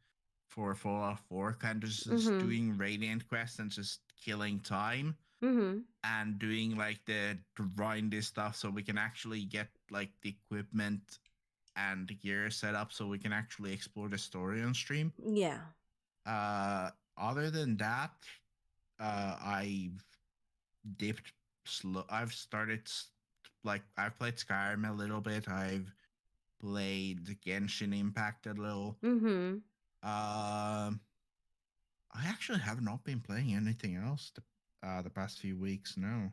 for Fallout 4, kind of just doing Radiant quests and just killing time. Mm-hmm. And doing like the grindy stuff so we can actually get like the equipment and the gear set up so we can actually explore the story on stream. Yeah. Other than that, I've dipped slow. I've started like I've played Skyrim a little bit. I've played Genshin Impact a little. Mm-hmm. I actually have not been playing anything else the past few weeks. No.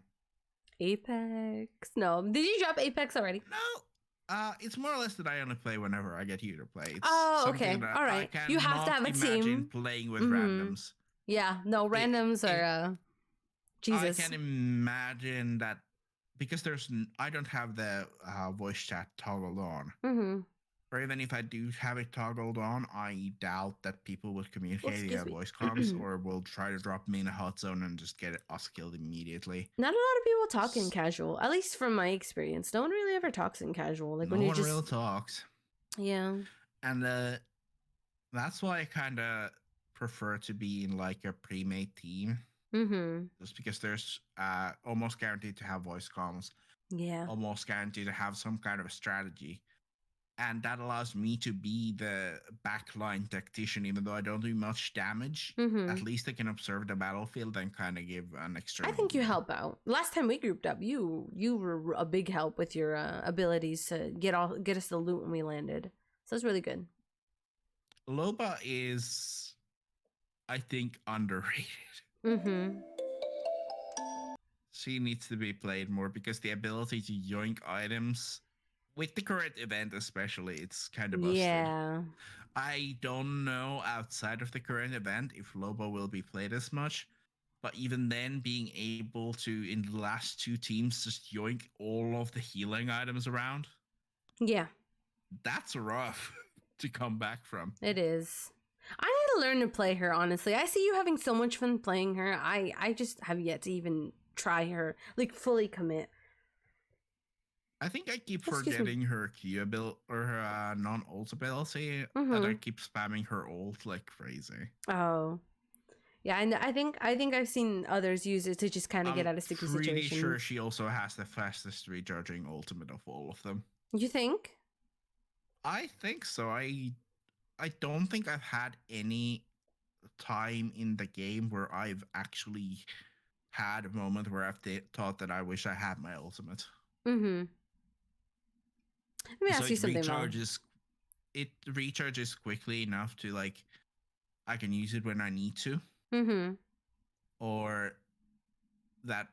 Apex? No. Did you drop Apex already? No. It's more or less that I only play whenever I get you to play. It's okay. All right. You have to have a team. Playing with randoms. Yeah. No, randoms are. Jesus. I can imagine that because I don't have the voice chat toggled on. Mm-hmm. Or even if I do have it toggled on, I doubt that people will communicate via voice comms or will try to drop me in a hot zone and just get us killed immediately. Not a lot of people talk in casual, at least from my experience. No one really ever talks in casual. Like no one really talks. Yeah. And that's why I kind of prefer to be in like a pre-made team. Mm-hmm. Just because there's almost guaranteed to have voice comms. Yeah. Almost guaranteed to have some kind of a strategy. And that allows me to be the backline tactician, even though I don't do much damage. Mm-hmm. At least I can observe the battlefield and kind of give an extra. I think you help out. Last time we grouped up, you were a big help with your abilities to get us the loot when we landed. So it's really good. Loba is, I think, underrated. Mm-hmm. She needs to be played more because the ability to yoink items with the current event especially, it's kind of busted. Yeah. I don't know outside of the current event if Lobo will be played as much, but even then, being able to in the last two teams just yoink all of the healing items around, Yeah. that's rough to come back from. It is. I need to learn to play her, honestly. I see you having so much fun playing her. I just have yet to even try her, like fully commit. I think I keep forgetting her Q ability or her non-ult ability, and I keep spamming her ult like crazy. Oh, yeah, and I think I've seen others use it to just kind of get out of sticky situations. I'm pretty sure she also has the fastest recharging ultimate of all of them. You think? I think so. I don't think I've had any time in the game where I've actually had a moment where I've thought that I wish I had my ultimate. Mm-hmm. Let me ask you something. It recharges quickly enough to like I can use it when I need to. Mm-hmm. Or that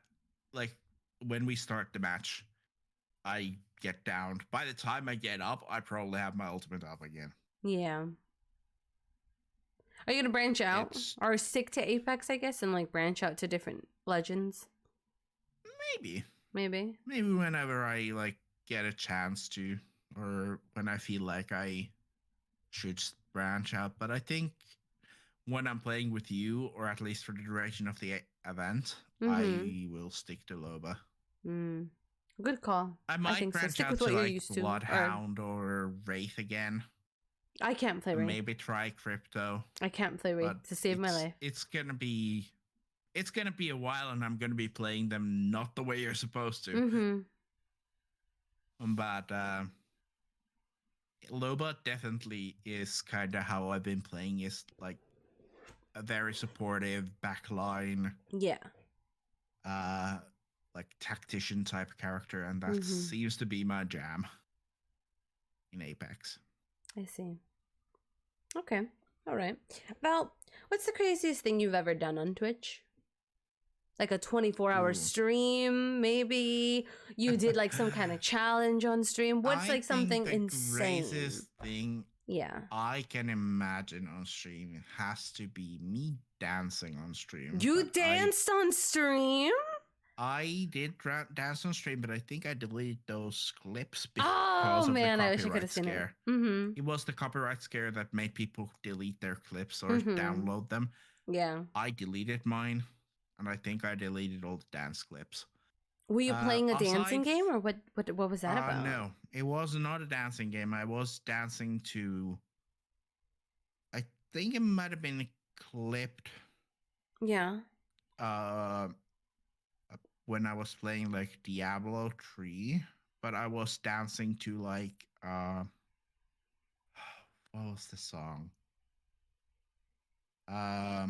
like when we start the match, I get down. By the time I get up, I probably have my ultimate up again. Yeah. Are you gonna branch out or stick to Apex, I guess, and like branch out to different legends? Maybe. Maybe whenever I like get a chance to, or when I feel like I should branch out. But I think when I'm playing with you, or at least for the duration of the event, I will stick to Loba. Good call. I might branch out to like Bloodhound or Wraith again. I can't play Wraith. Maybe try Crypto. I can't play Wraith to save my life. It's gonna be a while, and I'm gonna be playing them not the way you're supposed to. But Loba definitely is kind of how I've been playing. Is like a very supportive backline. Yeah. Like tactician type character, and that seems to be my jam in Apex. I see. Okay. All right. Val, what's the craziest thing you've ever done on Twitch? Like a 24-hour stream, maybe you did like some kind of challenge on stream. What's like something insane? The craziest thing I can imagine on stream has to be me dancing on stream. You danced on stream? I did dance on stream, but I think I deleted those clips because of the copyright I wish I could have seen scare. It was the copyright scare that made people delete their clips or download them. Yeah. I deleted mine, and I think I deleted all the dance clips. Were you playing a dancing game, or what was that about? No, it was not a dancing game. I was dancing to, I think it might have been clipped. Yeah. When I was playing like Diablo 3, but I was dancing to like what was the song? I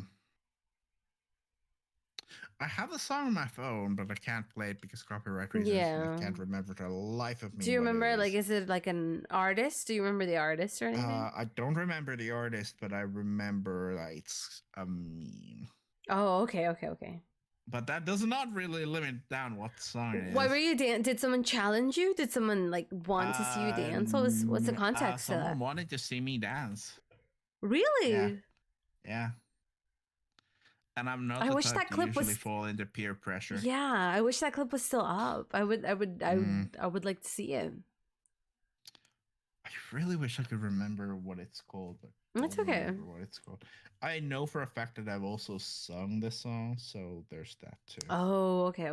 have a song on my phone, but I can't play it because copyright reasons. Yeah. I can't remember the life of me. Do you remember, like, is it like an artist? Do you remember the artist or anything? I don't remember the artist, but I remember like it's a meme. Oh, okay. But that does not really limit down what song it is. Why were you Did someone challenge you? Did someone like want to see you dance? What's the context to that? Someone wanted to see me dance. Really? Yeah. And I'm not. I wish that clip was fall into peer pressure. Yeah, I wish that clip was still up. I would like to see it. I really wish I could remember what it's called, but that's okay. What it's called. I know for a fact that I've also sung this song, so there's that too. Oh, okay.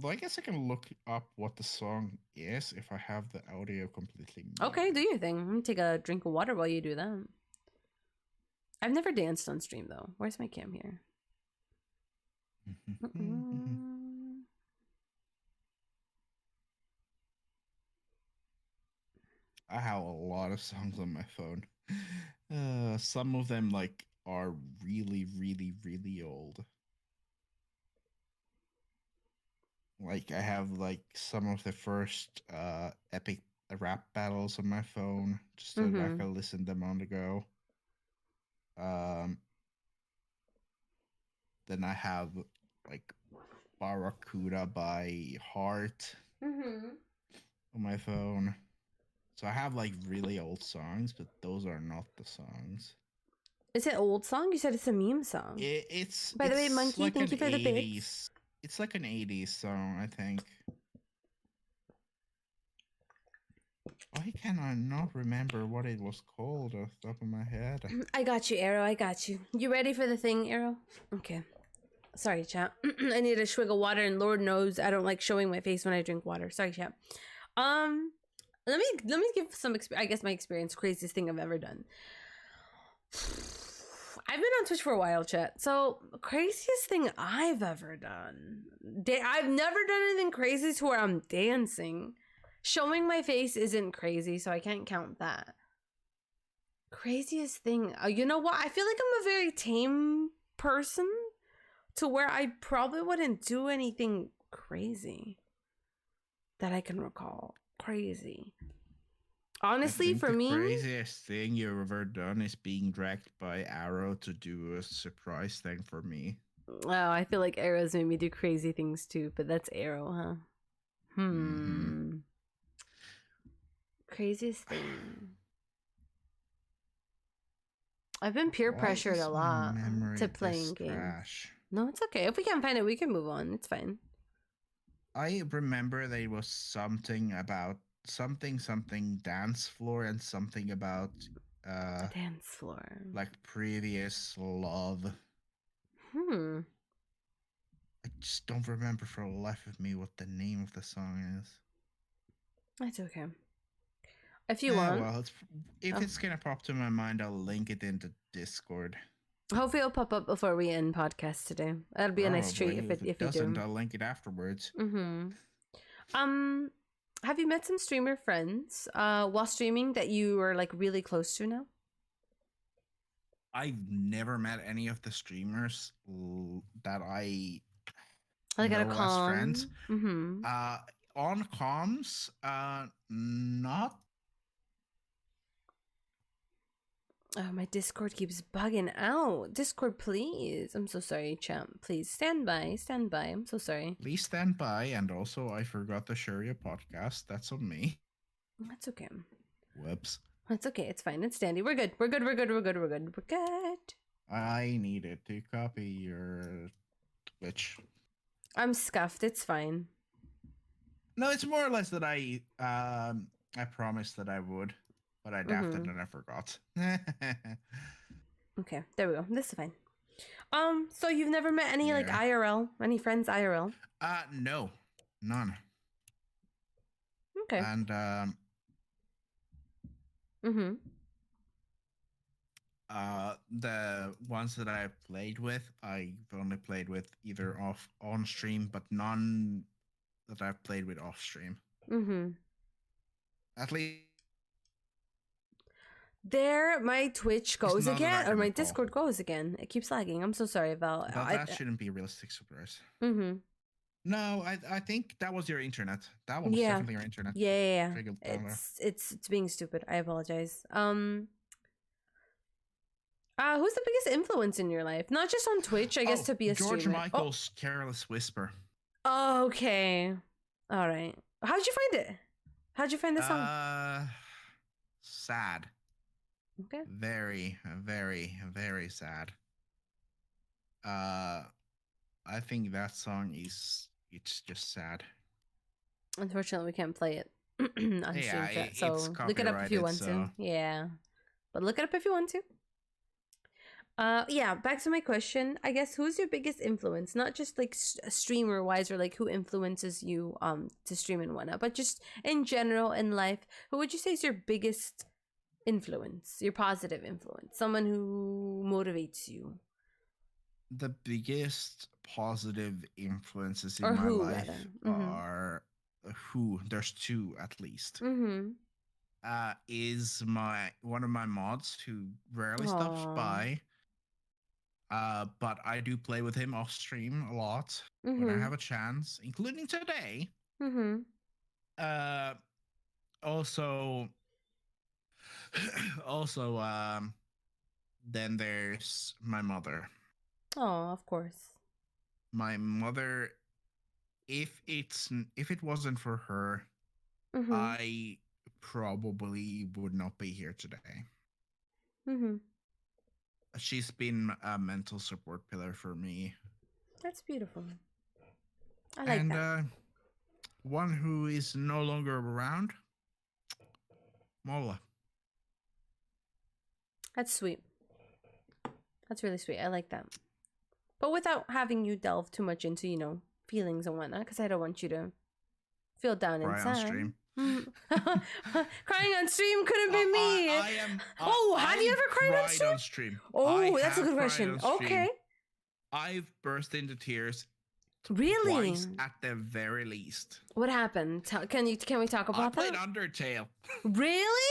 Well, I guess I can look up what the song is if I have the audio completely muted. Okay, do your thing. I'm gonna take a drink of water while you do that. I've never danced on stream though. Where's my cam here? I have a lot of songs on my phone. Some of them like are really, really, really old. Like I have like some of the first epic rap battles on my phone, just so that I can listen to them on the go. Then I have like Barracuda by Heart. on my phone. So I have like really old songs, but those are not the songs. Is it old song? You said it's a meme song. It's By the way, Monkey, like thank you for the 80s. bits. It's like an 80s song, I think. Why can I not remember what it was called off the top of my head? I got you, Arrow. I got you. You ready for the thing, Arrow? Okay. Sorry, chat. I need a swig of water, and Lord knows I don't like showing my face when I drink water. Sorry, chat. Let me give some. I guess my experience. Craziest thing I've ever done. I've been on Twitch for a while, chat. So craziest thing I've ever done. I've never done anything crazy to where I'm dancing. Showing my face isn't crazy, so I can't count that. Craziest thing. You know what? I feel like I'm a very tame person to where I probably wouldn't do anything crazy that I can recall. Crazy. Honestly, for me, the craziest thing you've ever done is being dragged by Arrow to do a surprise thing for me. Oh, I feel like Arrow's made me do crazy things too, but that's Arrow, huh? Mm-hmm. Craziest thing. I've been peer pressured a lot to playing games. No, it's okay. If we can't find it, we can move on. It's fine. I remember there was something about something dance floor and something about dance floor, like previous love. I just don't remember for the life of me what the name of the song is. That's okay. If you want, well, if it's gonna pop to my mind, I'll link it into Discord. Hopefully, it'll pop up before we end podcast today. That'll be a nice treat if it doesn't. You do. I'll link it afterwards. Have you met some streamer friends while streaming that you are like really close to now? I've never met any of the streamers that I like at a con. Friends. On comms, not. Oh, my Discord keeps bugging out. Discord, please. I'm so sorry, champ. Please stand by. Stand by. I'm so sorry. Please stand by. And also, I forgot to share your podcast. That's on me. That's okay. Whoops. That's okay. It's fine. It's dandy. We're good. We're good. We're good. We're good. We're good. We're good. I needed to copy your Twitch. I'm scuffed. It's fine. No, it's more or less that I promised that I would. But I dafted and I forgot. Okay, there we go. This is fine. So you've never met any like IRL, any friends IRL? No, none. Okay. And the ones that I played with, I've only played with either on stream, but none that I've played with off stream. At least. There, my Twitch goes again, or my Discord goes again. It keeps lagging. I'm so sorry, Val. That shouldn't be a realistic surprise. No, I think that was your internet. That was definitely your internet. Yeah. It's being stupid. I apologize. Who's the biggest influence in your life? Not just on Twitch, I guess, to be a streamer. George Michael's Careless Whisper. Oh, okay. All right. How'd you find it? How'd you find the song? Sad. Okay. Very, very, very sad. I think that song it's just sad. Unfortunately, we can't play it on stream chat, so look it up if you want to. Yeah, but look it up if you want to. Yeah, back to my question. I guess who's your biggest influence? Not just like streamer wise or like who influences you to stream and whatnot, but just in general in life. Who would you say is your biggest influence, your positive influence, someone who motivates you? The biggest positive influences in my life are there's two at least. Is one of my mods who rarely stops by, but I do play with him off stream a lot when I have a chance, including today. Also, then there's my mother. Oh, of course. My mother, if it wasn't for her, I probably would not be here today. She's been a mental support pillar for me. That's beautiful. I like that. One who is no longer around, Mola. That's sweet. That's really sweet. I like that. But without having you delve too much into, feelings and whatnot, because I don't want you to feel down inside. On stream. Crying on stream couldn't be me. Have you ever cried on stream? Oh, that's a good question. Okay. I've burst into tears. Really? Twice at the very least. What happened? Can we talk about that? I played Undertale. Really?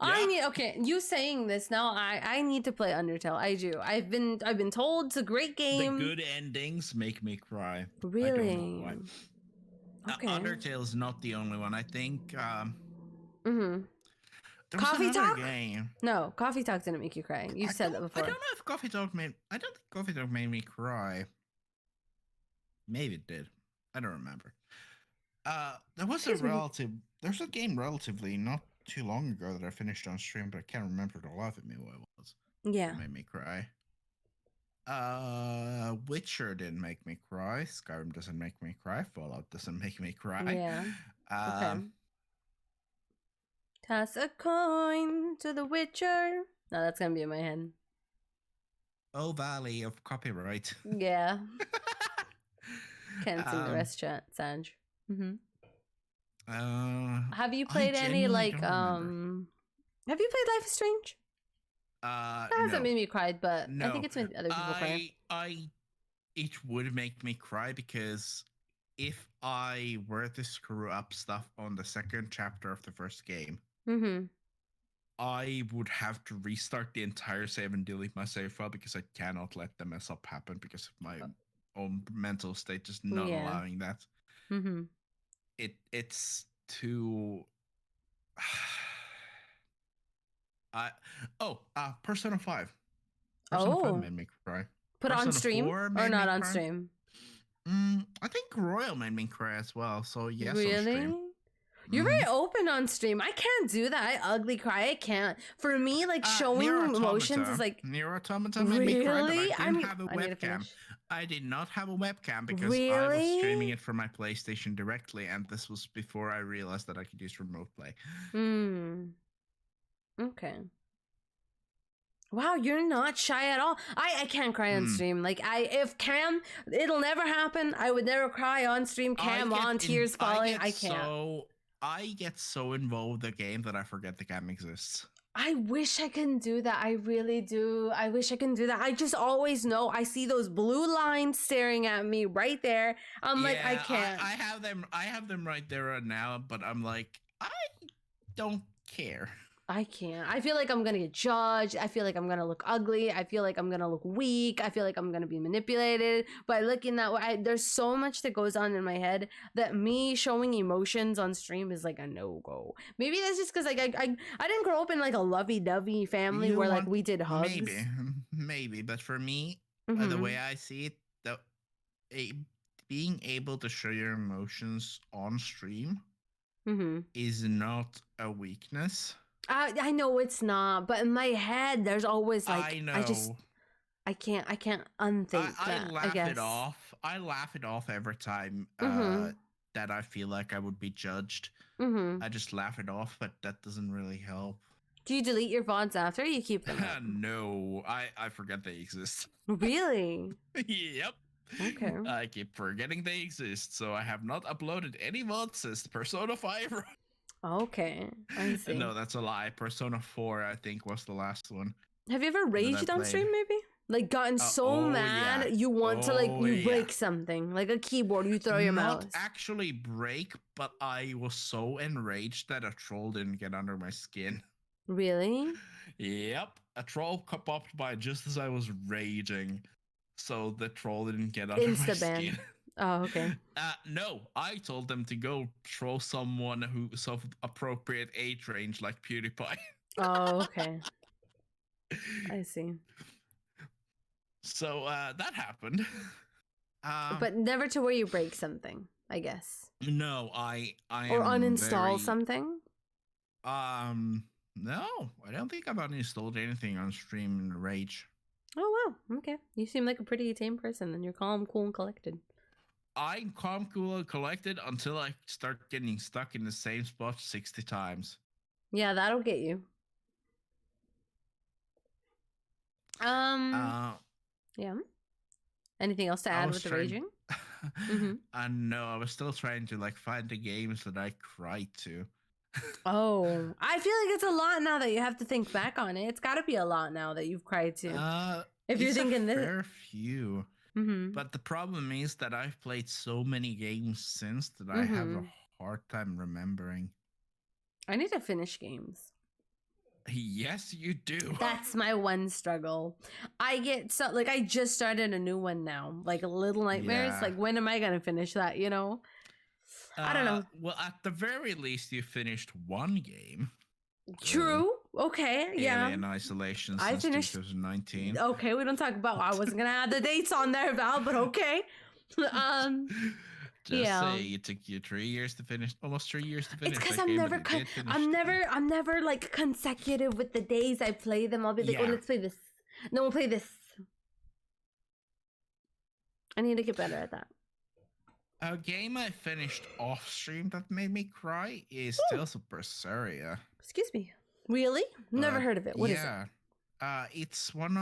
Yeah. You saying this now, I need to play Undertale. I do. I've been told it's a great game. The good endings make me cry. Really? I don't know why. Okay. Undertale is not the only one. I think Coffee Talk? Game. No, Coffee Talk didn't make you cry. You've said that before. I don't know if Coffee Talk made me cry. Maybe it did. I don't remember. There's a game relatively not too long ago that I finished on stream, but I can't remember the life of me what it was. Yeah. It made me cry. Witcher didn't make me cry. Skyrim doesn't make me cry. Fallout doesn't make me cry. Yeah. Okay. Toss a coin to the Witcher. No, that's gonna be in my head. Oh, Valley of Copyright. Yeah. Can't sing the rest, chat, Sanj. Have you played any have you played Life is Strange? That hasn't made me cry, but no. I think it's made other people cry. It would make me cry because if I were to screw up stuff on the second chapter of the first game, I would have to restart the entire save and delete my save file because I cannot let the mess up happen because of my own mental state just not allowing that. It's too Persona 5. Persona 5 made me cry. Put on stream or not on stream? I think Royal made me cry as well, so yes. Really? On stream. You're very open on stream. I can't do that. I ugly cry. I can't. For me, like showing emotions is like Nier Automata made me cry, but I didn't have a webcam. I did not have a webcam because I was streaming it from my PlayStation directly, and this was before I realized that I could use remote play. Okay. Wow, you're not shy at all. I can't cry on stream. Like if Cam, it'll never happen. I would never cry on stream. Cam on tears falling. I can't. I get so involved in the game that I forget the game exists. I wish I can do that. I really do. I wish I can do that. I just always know I see those blue lines staring at me right there. I'm like, I can't. I have them right there right now, but I'm like, I don't care. I can't. I feel like I'm going to get judged. I feel like I'm going to look ugly. I feel like I'm going to look weak. I feel like I'm going to be manipulated by looking that way. There's so much that goes on in my head that me showing emotions on stream is like a no-go. Maybe that's just because like I didn't grow up in like a lovey-dovey family where like we did hugs. Maybe. But for me, the way I see it, being able to show your emotions on stream is not a weakness. I know it's not, but in my head, there's always like I know. I can't unthink that. I laugh it off. I laugh it off every time that I feel like I would be judged. I just laugh it off, but that doesn't really help. Do you delete your VODs after? Or you keep them? No, I forget they exist. Really? Yep. Okay. I keep forgetting they exist, so I have not uploaded any VODs since Persona 5. Okay, I see. No, that's a lie. Persona 4, I think, was the last one. Have you ever raged on stream, maybe? Like, gotten so mad you want to, like, you break something. Like a keyboard, you throw your mouse. Not actually break, but I was so enraged that a troll didn't get under my skin. Really? Yep. A troll popped by just as I was raging. So the troll didn't get under my skin. Oh, okay. No, I told them to go troll someone who's of appropriate age range, like PewDiePie. Oh, okay. I see. So that happened. But never to where you break something. I guess. No, I Or am uninstall very something. no, I don't think I've uninstalled anything on stream in Rage. Oh wow, okay. You seem like a pretty tame person, and you're calm, cool, and collected. I'm calm, cool, and collected until I start getting stuck in the same spot 60 times. Yeah, that'll get you. Yeah. Anything else to add with the raging? No, I was still trying to like find the games that I cried to. Oh, I feel like it's a lot now that you have to think back on it. It's got to be a lot now that you've cried to. If you're thinking this, fair few. But the problem is that I've played so many games since that I have a hard time remembering. I need to finish games. Yes, you do. That's my one struggle. I get so like I just started a new one now, like Little Nightmares. Yeah. Like when am I gonna finish that? You know, I don't know. Well, at the very least, you finished one game. True. Okay. Yeah. Alien Isolation since I finished 2019. Okay, we don't talk about. I wasn't gonna add the dates on there, Val, but okay. Say it took you 3 years to finish, almost 3 years to finish. It's because I'm never like consecutive with the days I play them. I'll be like, oh, let's play this. No, we'll play this. I need to get better at that. A game I finished off stream that made me cry is Tales of Berseria. Excuse me. Really? Never heard of it. What is it? It's one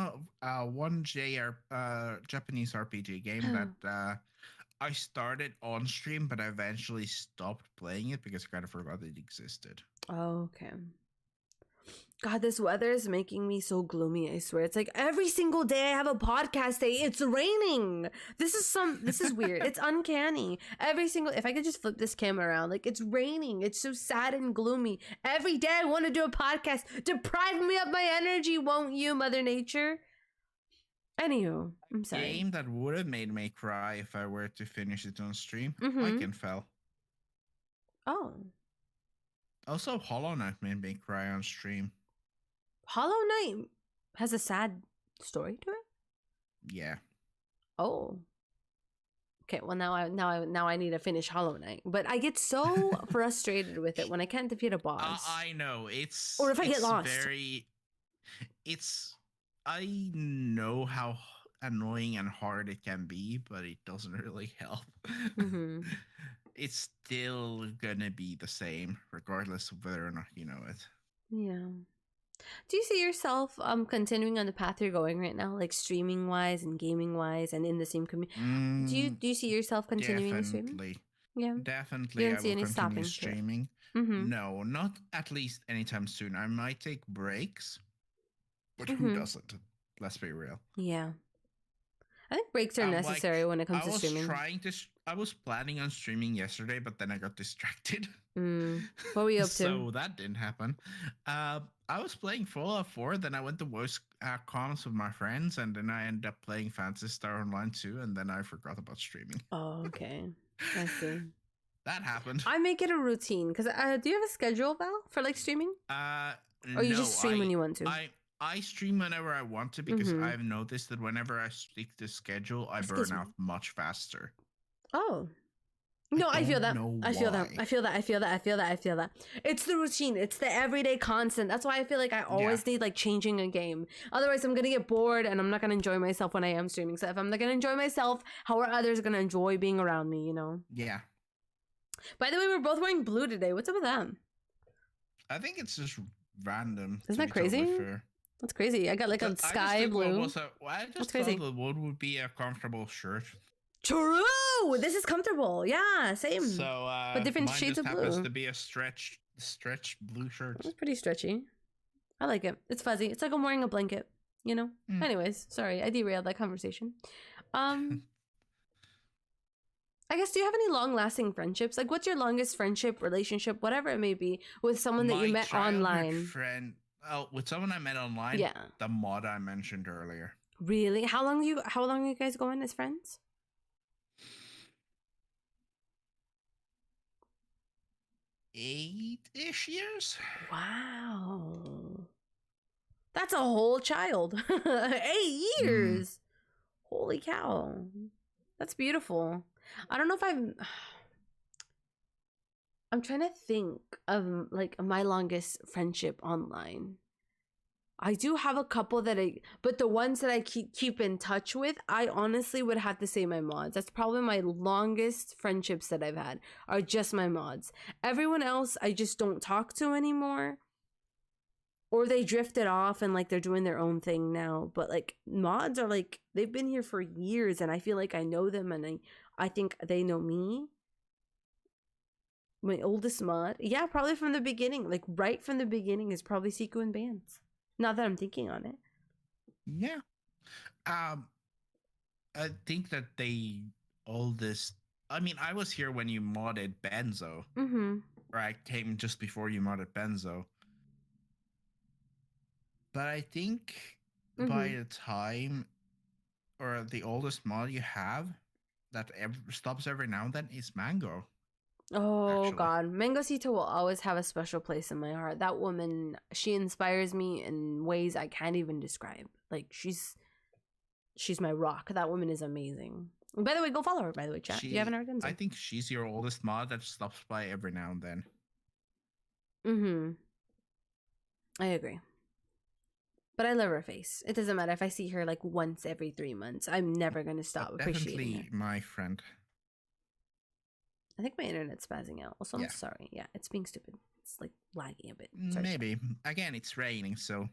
Japanese RPG game that I started on stream, but I eventually stopped playing it because I kind of forgot it existed. Oh, okay. God, this weather is making me so gloomy, I swear. It's like every single day I have a podcast day, it's raining. This is weird. It's uncanny. If I could just flip this camera around, like it's raining. It's so sad and gloomy. Every day I want to do a podcast. Deprive me of my energy, won't you, Mother Nature? Anywho, I'm sorry. A game that would have made me cry if I were to finish it on stream, Ikenfell. Oh. Also, Hollow Knight made me cry on stream. Hollow Knight has a sad story to it? Yeah. Oh. Okay, well now I need to finish Hollow Knight. But I get so frustrated with it when I can't defeat a boss. I know. Or if I get lost. I know how annoying and hard it can be, but it doesn't really help. It's still gonna be the same, regardless of whether or not you know it. Yeah. Do you see yourself continuing on the path you're going right now, like streaming wise and gaming wise, and in the same community? Do you see yourself continuing streaming? Yeah, definitely. You don't see any stopping streaming. No, not at least anytime soon. I might take breaks, but who doesn't? Let's be real. Yeah. I think breaks are necessary when it comes to streaming. I was planning on streaming yesterday, but then I got distracted. What were you up to? So that didn't happen. I was playing Fallout 4, then I went to voice comms with my friends, and then I ended up playing Phantasy Star Online 2, and then I forgot about streaming. Oh, okay. I see. That happened. I make it a routine, because do you have a schedule, Val, for like streaming? Or you just stream when you want to? I stream whenever I want to because I've noticed that whenever I stick to schedule, I burn out much faster. Oh. No, I feel that. I feel that. It's the routine. It's the everyday constant. That's why I feel like I always need like changing a game. Otherwise, I'm going to get bored and I'm not going to enjoy myself when I am streaming. So if I'm not going to enjoy myself, how are others going to enjoy being around me, you know? Yeah. By the way, we're both wearing blue today. What's up with that? I think it's just random. Isn't that crazy? Totally that's crazy. I got like a sky blue. I just thought the wood would be a comfortable shirt. True. This is comfortable. Yeah, same. So, but different shades of blue. Happens to be a stretched blue shirt. It's pretty stretchy. I like it. It's fuzzy. It's like I'm wearing a blanket. You know. Anyways, sorry, I derailed that conversation. I guess, do you have any long-lasting friendships? Like, what's your longest friendship, relationship, whatever it may be, with someone that you met online? With someone I met online. Yeah. The mod I mentioned earlier. Really? How long are you guys going as friends? 8-ish years. Wow. That's a whole child. 8 years. Holy cow. That's beautiful. I don't know if I'm trying to think of like my longest friendship online. I do have a couple but the ones that I keep in touch with, I honestly would have to say my mods. That's probably my longest friendships that I've had are just my mods. Everyone else I just don't talk to anymore. Or they drifted off and like they're doing their own thing now. But like mods are like, they've been here for years and I feel like I know them and I think they know me. My oldest mod, yeah, probably from the beginning, like right from the beginning is probably Siku and Bands. Now that I'm thinking on it. Yeah. I think that I mean, I was here when you modded Benzo. Mm-hmm. Or I came just before you modded Benzo. But I think by the time, or the oldest mod you have that stops every now and then is Mango. Oh, actually. God. Mangosita will always have a special place in my heart. That woman, she inspires me in ways I can't even describe. Like, she's my rock. That woman is amazing. By the way, go follow her, by the way, chat. You haven't already done so. I think she's your oldest mod that stops by every now and then. Mm-hmm. I agree. But I love her face. It doesn't matter if I see her like once every 3 months. I'm never going to stop appreciating her. Definitely my friend. I think my internet's spazzing out. Also, I'm sorry. Yeah, it's being stupid. It's like lagging a bit. Sorry. Maybe. Again, it's raining, so.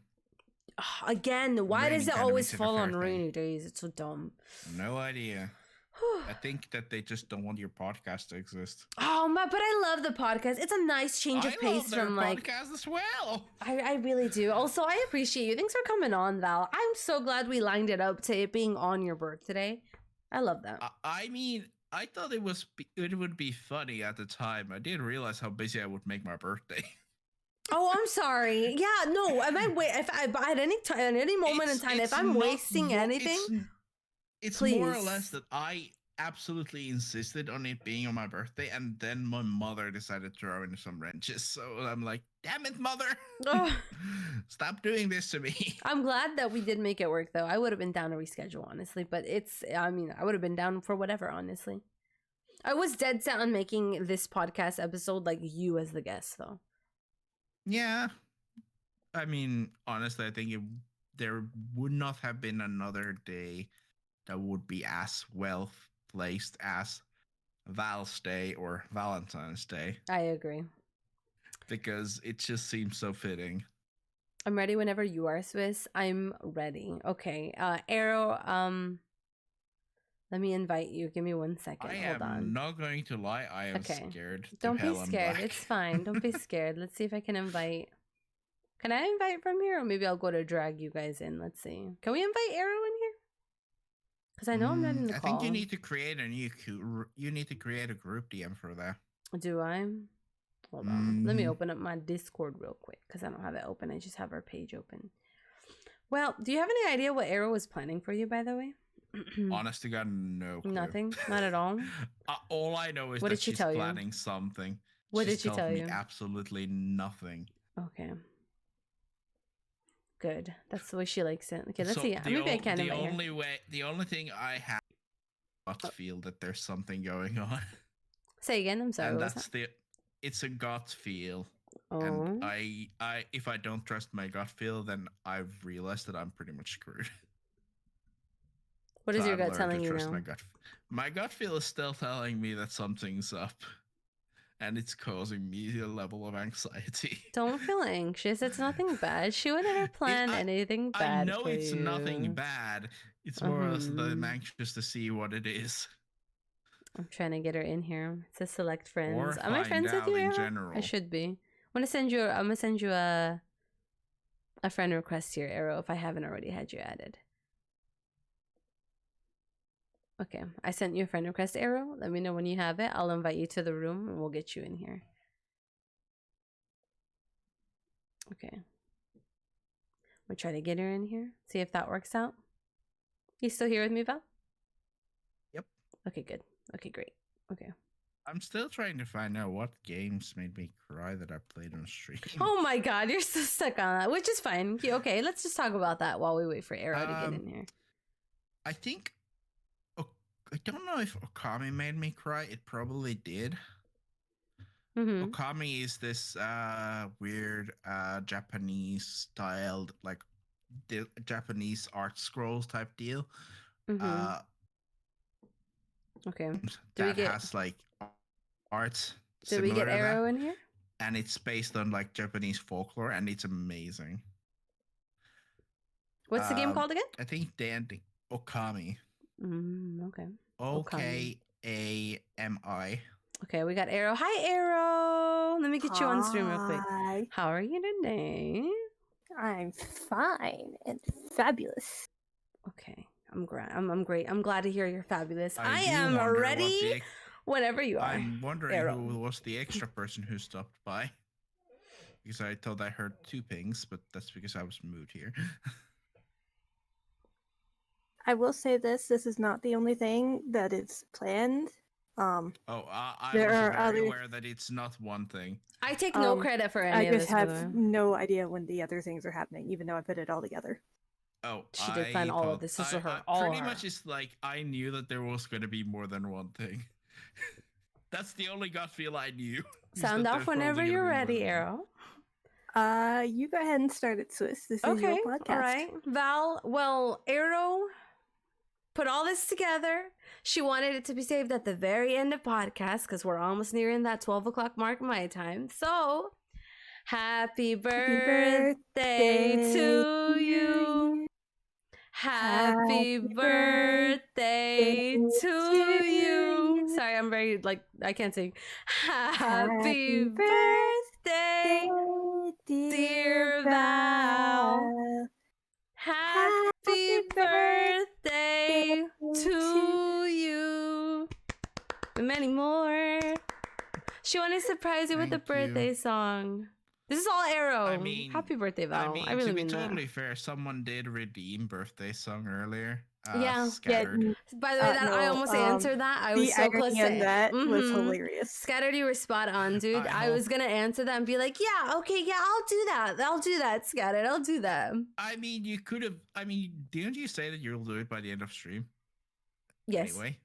Again, why does it always fall on rainy days? It's so dumb. No idea. I think that they just don't want your podcast to exist. Oh my! But I love the podcast. It's a nice change of pace from like podcast as well. I really do. Also, I appreciate you. Thanks for coming on, Val. I'm so glad we lined it up to it being on your birthday. I love that. I mean, I thought it would be funny at the time. I didn't realize how busy I would make my birthday. Oh, I'm sorry. Yeah, no. Am I if I at any time, at any moment in time, if I'm wasting anything, it's more or less that I absolutely insisted on it being on my birthday, and then my mother decided to throw in some wrenches. So I'm like, damn it, mother! Stop doing this to me. I'm glad that we did make it work, though. I would have been down to reschedule, honestly. But I would have been down for whatever, honestly. I was dead set on making this podcast episode like you as the guest, though. Yeah. I mean, honestly, I think there would not have been another day that would be as well placed as Val's Day or Valentine's Day. I agree. Because it just seems so fitting. I'm ready whenever you are, Swiss. I'm ready. Okay. Arrow, let me invite you. Give me 1 second. Hold on. I'm not going to lie. I am scared. Don't be scared. It's fine. Don't be scared. Let's see if I can invite. Can I invite from here? Or maybe I'll go to drag you guys in. Let's see. Can we invite Arrow in here? Because I know I'm not in the call. I think you need to create a group DM for that. Do I? Hold on. Let me open up my Discord real quick because I don't have it open. I just have our page open. Well, do you have any idea what Arrow was planning for you, by the way? Honest to God, no clue. Nothing? Not at all? All I know is that she's planning something. What did she tell you? Absolutely nothing. Okay. Good. That's the way she likes it. Okay, let's see. Maybe I can invite her. The only thing I have gut feel that there's something going on. Say again. I'm sorry. And it's a gut feel. Oh. And I if I don't trust my gut feel, then I've realized that I'm pretty much screwed. What is your gut telling you now? My gut feel is still telling me that something's up. And it's causing me a level of anxiety. Don't feel anxious. It's nothing bad. She would never plan anything bad. I know it's nothing bad. It's more or less that I'm anxious to see what it is. I'm trying to get her in here. It says select friends. Am I friends with you? Arrow? I should be. I'm gonna send you a friend request here, Arrow, if I haven't already had you added. Okay, I sent you a friend request, Arrow. Let me know when you have it. I'll invite you to the room and we'll get you in here. Okay. We'll try to get her in here. See if that works out. You still here with me, Val? Yep. Okay, good. Okay, great. Okay. I'm still trying to find out what games made me cry that I played on stream. Oh my god, you're so stuck on that, which is fine. Okay, let's just talk about that while we wait for Arrow to get in here. I think... I don't know if Okami made me cry. It probably did. Okami is this weird Japanese styled, like Japanese art scrolls type deal. Okay. That has like art. Did we get Arrow that, in here? and it's based on like Japanese folklore, and it's amazing. What's the game called again? I think the ending Okami. Okay. Okami. Okay, we got Arrow. Hi, Arrow. Let me get you on stream real quick. How are you today? I'm fine and fabulous. Okay, I'm great. I'm great. I'm glad to hear you're fabulous. I am ready whenever you are. I'm wondering who was the extra person who stopped by. Because I thought I heard 2 pings, but that's because I was moved here. I will say this is not the only thing that is planned. I was very aware that it's not one thing. I take no credit for any of this. I just have no idea when the other things are happening, even though I put it all together. Oh, she did plan all of this. This is her. Pretty much, it's like I knew that there was going to be more than one thing. That's the only gut feel I knew. Sound off whenever you're ready, Arrow. You go ahead and start it, Swiss. This is your podcast. All right, Val. Well, Arrow put all this together. She wanted it to be saved at the very end of podcast because we're almost nearing that 12 o'clock mark my time. So, happy birthday to you. Happy birthday to you. Sorry, I'm very, I can't sing. Happy birthday, dear Val. Happy birthday to you. And many more. She wanted to surprise you with a birthday song. This is all Arrow. I mean, happy birthday, Val. I really mean to be totally fair, someone did redeem birthday song earlier. Yeah. Scattered. By the way, I almost answered that. I was so close to it. That was hilarious. Scattered, you were spot on, dude. I was gonna answer that and be like, yeah, okay, yeah, I'll do that. I'll do that, Scattered. I'll do that. I mean, you could have. I mean, didn't you say that you'll do it by the end of stream? Yes. Anyway.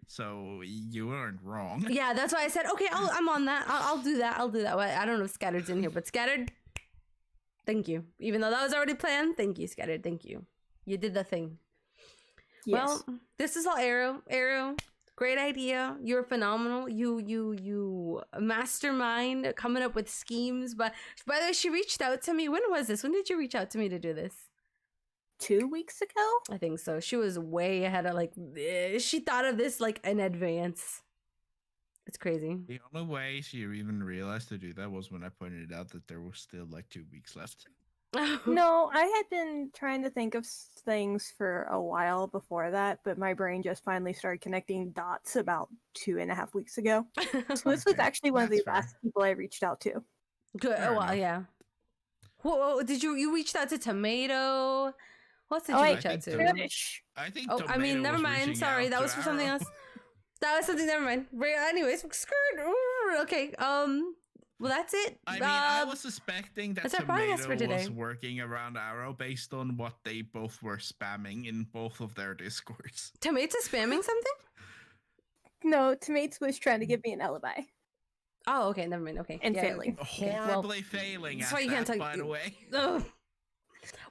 So you weren't wrong. Yeah, that's why I said, okay, I'm on that. I'll do that. I'll do that. I don't know if Scattered's in here, but Scattered, thank you. Even though that was already planned, thank you, Scattered. Thank you. You did the thing. Yes. Well, this is all Arrow. Arrow, great idea. You're phenomenal. You mastermind coming up with schemes. But by the way, she reached out to me. When was this? When did you reach out to me to do this? 2 weeks ago? I think so. She was way ahead of she thought of this in advance. It's crazy. The only way she even realized to do that was when I pointed out that there was still 2 weeks left. No, I had been trying to think of things for a while before that, but my brain just finally started connecting dots about 2.5 weeks ago. So this was actually one of the last people I reached out to. Good. Oh, well, yeah. Whoa, did you reached out to Tomato? What did you reach out to? I think. Oh, I mean, never mind. Sorry, that was for something else. That was something. Never mind. Anyways, skirt. Okay. Well, that's it. I mean, I was suspecting that Tomato was working around Arrow based on what they both were spamming in both of their Discords. Tomato spamming something? No, Tomato was trying to give me an alibi. Oh, okay. Never mind. Okay. And failing. Okay. Horribly failing. That's why you can't talk. By the way. Ugh.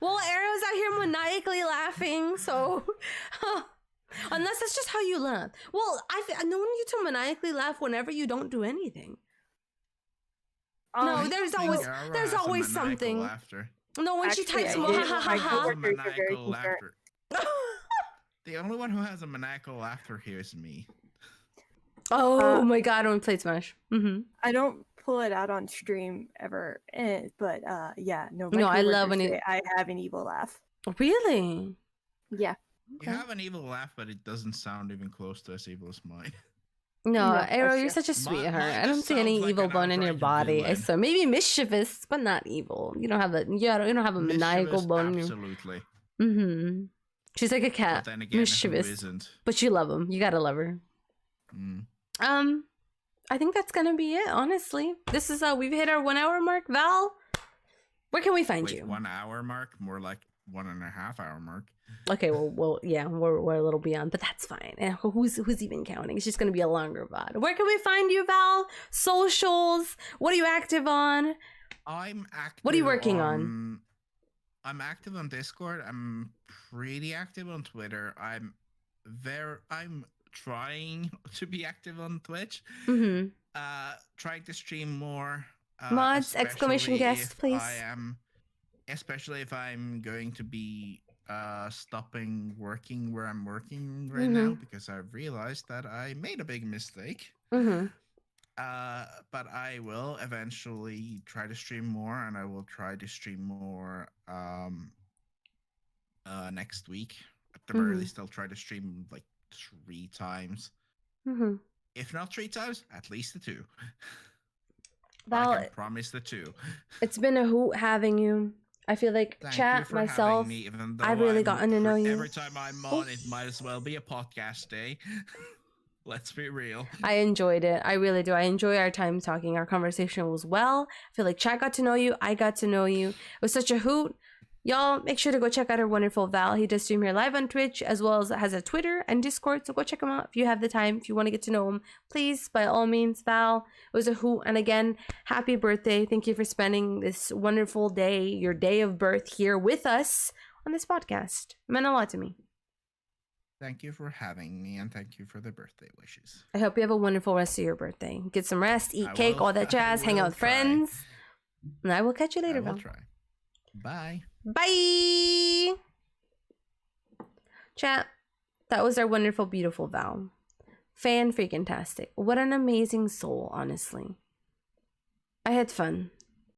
Well, Arrow's out here maniacally laughing, so unless that's just how you laugh. Well, I've known you to maniacally laugh whenever you don't do anything. No, there's always something. Laughter. No, when actually, she types maniacal laughter. The only one who has a maniacal laughter here is me. Oh my god, when we played Smash. I don't pull it out on stream ever, but yeah, no. I love when I have an evil laugh. Really? Yeah. You have an evil laugh, but it doesn't sound even close to as evil as mine. No, Arrow, you're such a sweetheart. I don't see any evil bone in your body. I swear, maybe mischievous, but not evil. You don't have a you don't have a maniacal bone. Absolutely. She's like a cat. But then again, mischievous, but you love him. You gotta love her. I think that's gonna be it. Honestly, this is we've hit our 1 hour mark. Val, where can we find you? 1 hour mark, more like 1.5 hour mark. Okay, well, yeah, we're a little beyond, but that's fine. Who's even counting? It's just gonna be a longer VOD. Where can we find you, Val? Socials? What are you active on? I'm active. What are you working on? I'm active on Discord. I'm pretty active on Twitter. I'm trying to be active on Twitch. Mm-hmm. Trying to stream more. Mods! Exclamation guest, please. Especially if I'm going to be stopping working where I'm working right now, because I've realized that I made a big mistake. But I will eventually try to stream more, and I will try to stream more next week. At the very least, I'll try to stream like 3 times. If not 3 times, at least the 2. Val, I can promise the 2. It's been a hoot having you. I feel like chat myself. Me, I've really gotten to know you. Every time I'm on, it might as well be a podcast day. Let's be real. I enjoyed it. I really do. I enjoy our time talking. Our conversation was well. I feel like chat got to know you. I got to know you. It was such a hoot. Y'all, make sure to go check out our wonderful Val. He does stream here live on Twitch, as well as has a Twitter and Discord. So go check him out if you have the time. If you want to get to know him, please, by all means, Val. It was a hoot. And again, happy birthday. Thank you for spending this wonderful day, your day of birth, here with us on this podcast. It meant a lot to me. Thank you for having me, and thank you for the birthday wishes. I hope you have a wonderful rest of your birthday. Get some rest, eat cake, all that jazz, hang out with friends. And I will catch you later, Val. Try. Bye. Bye. Chat, that was our wonderful, beautiful Val. Fan-freaking-tastic. What an amazing soul, honestly. I had fun.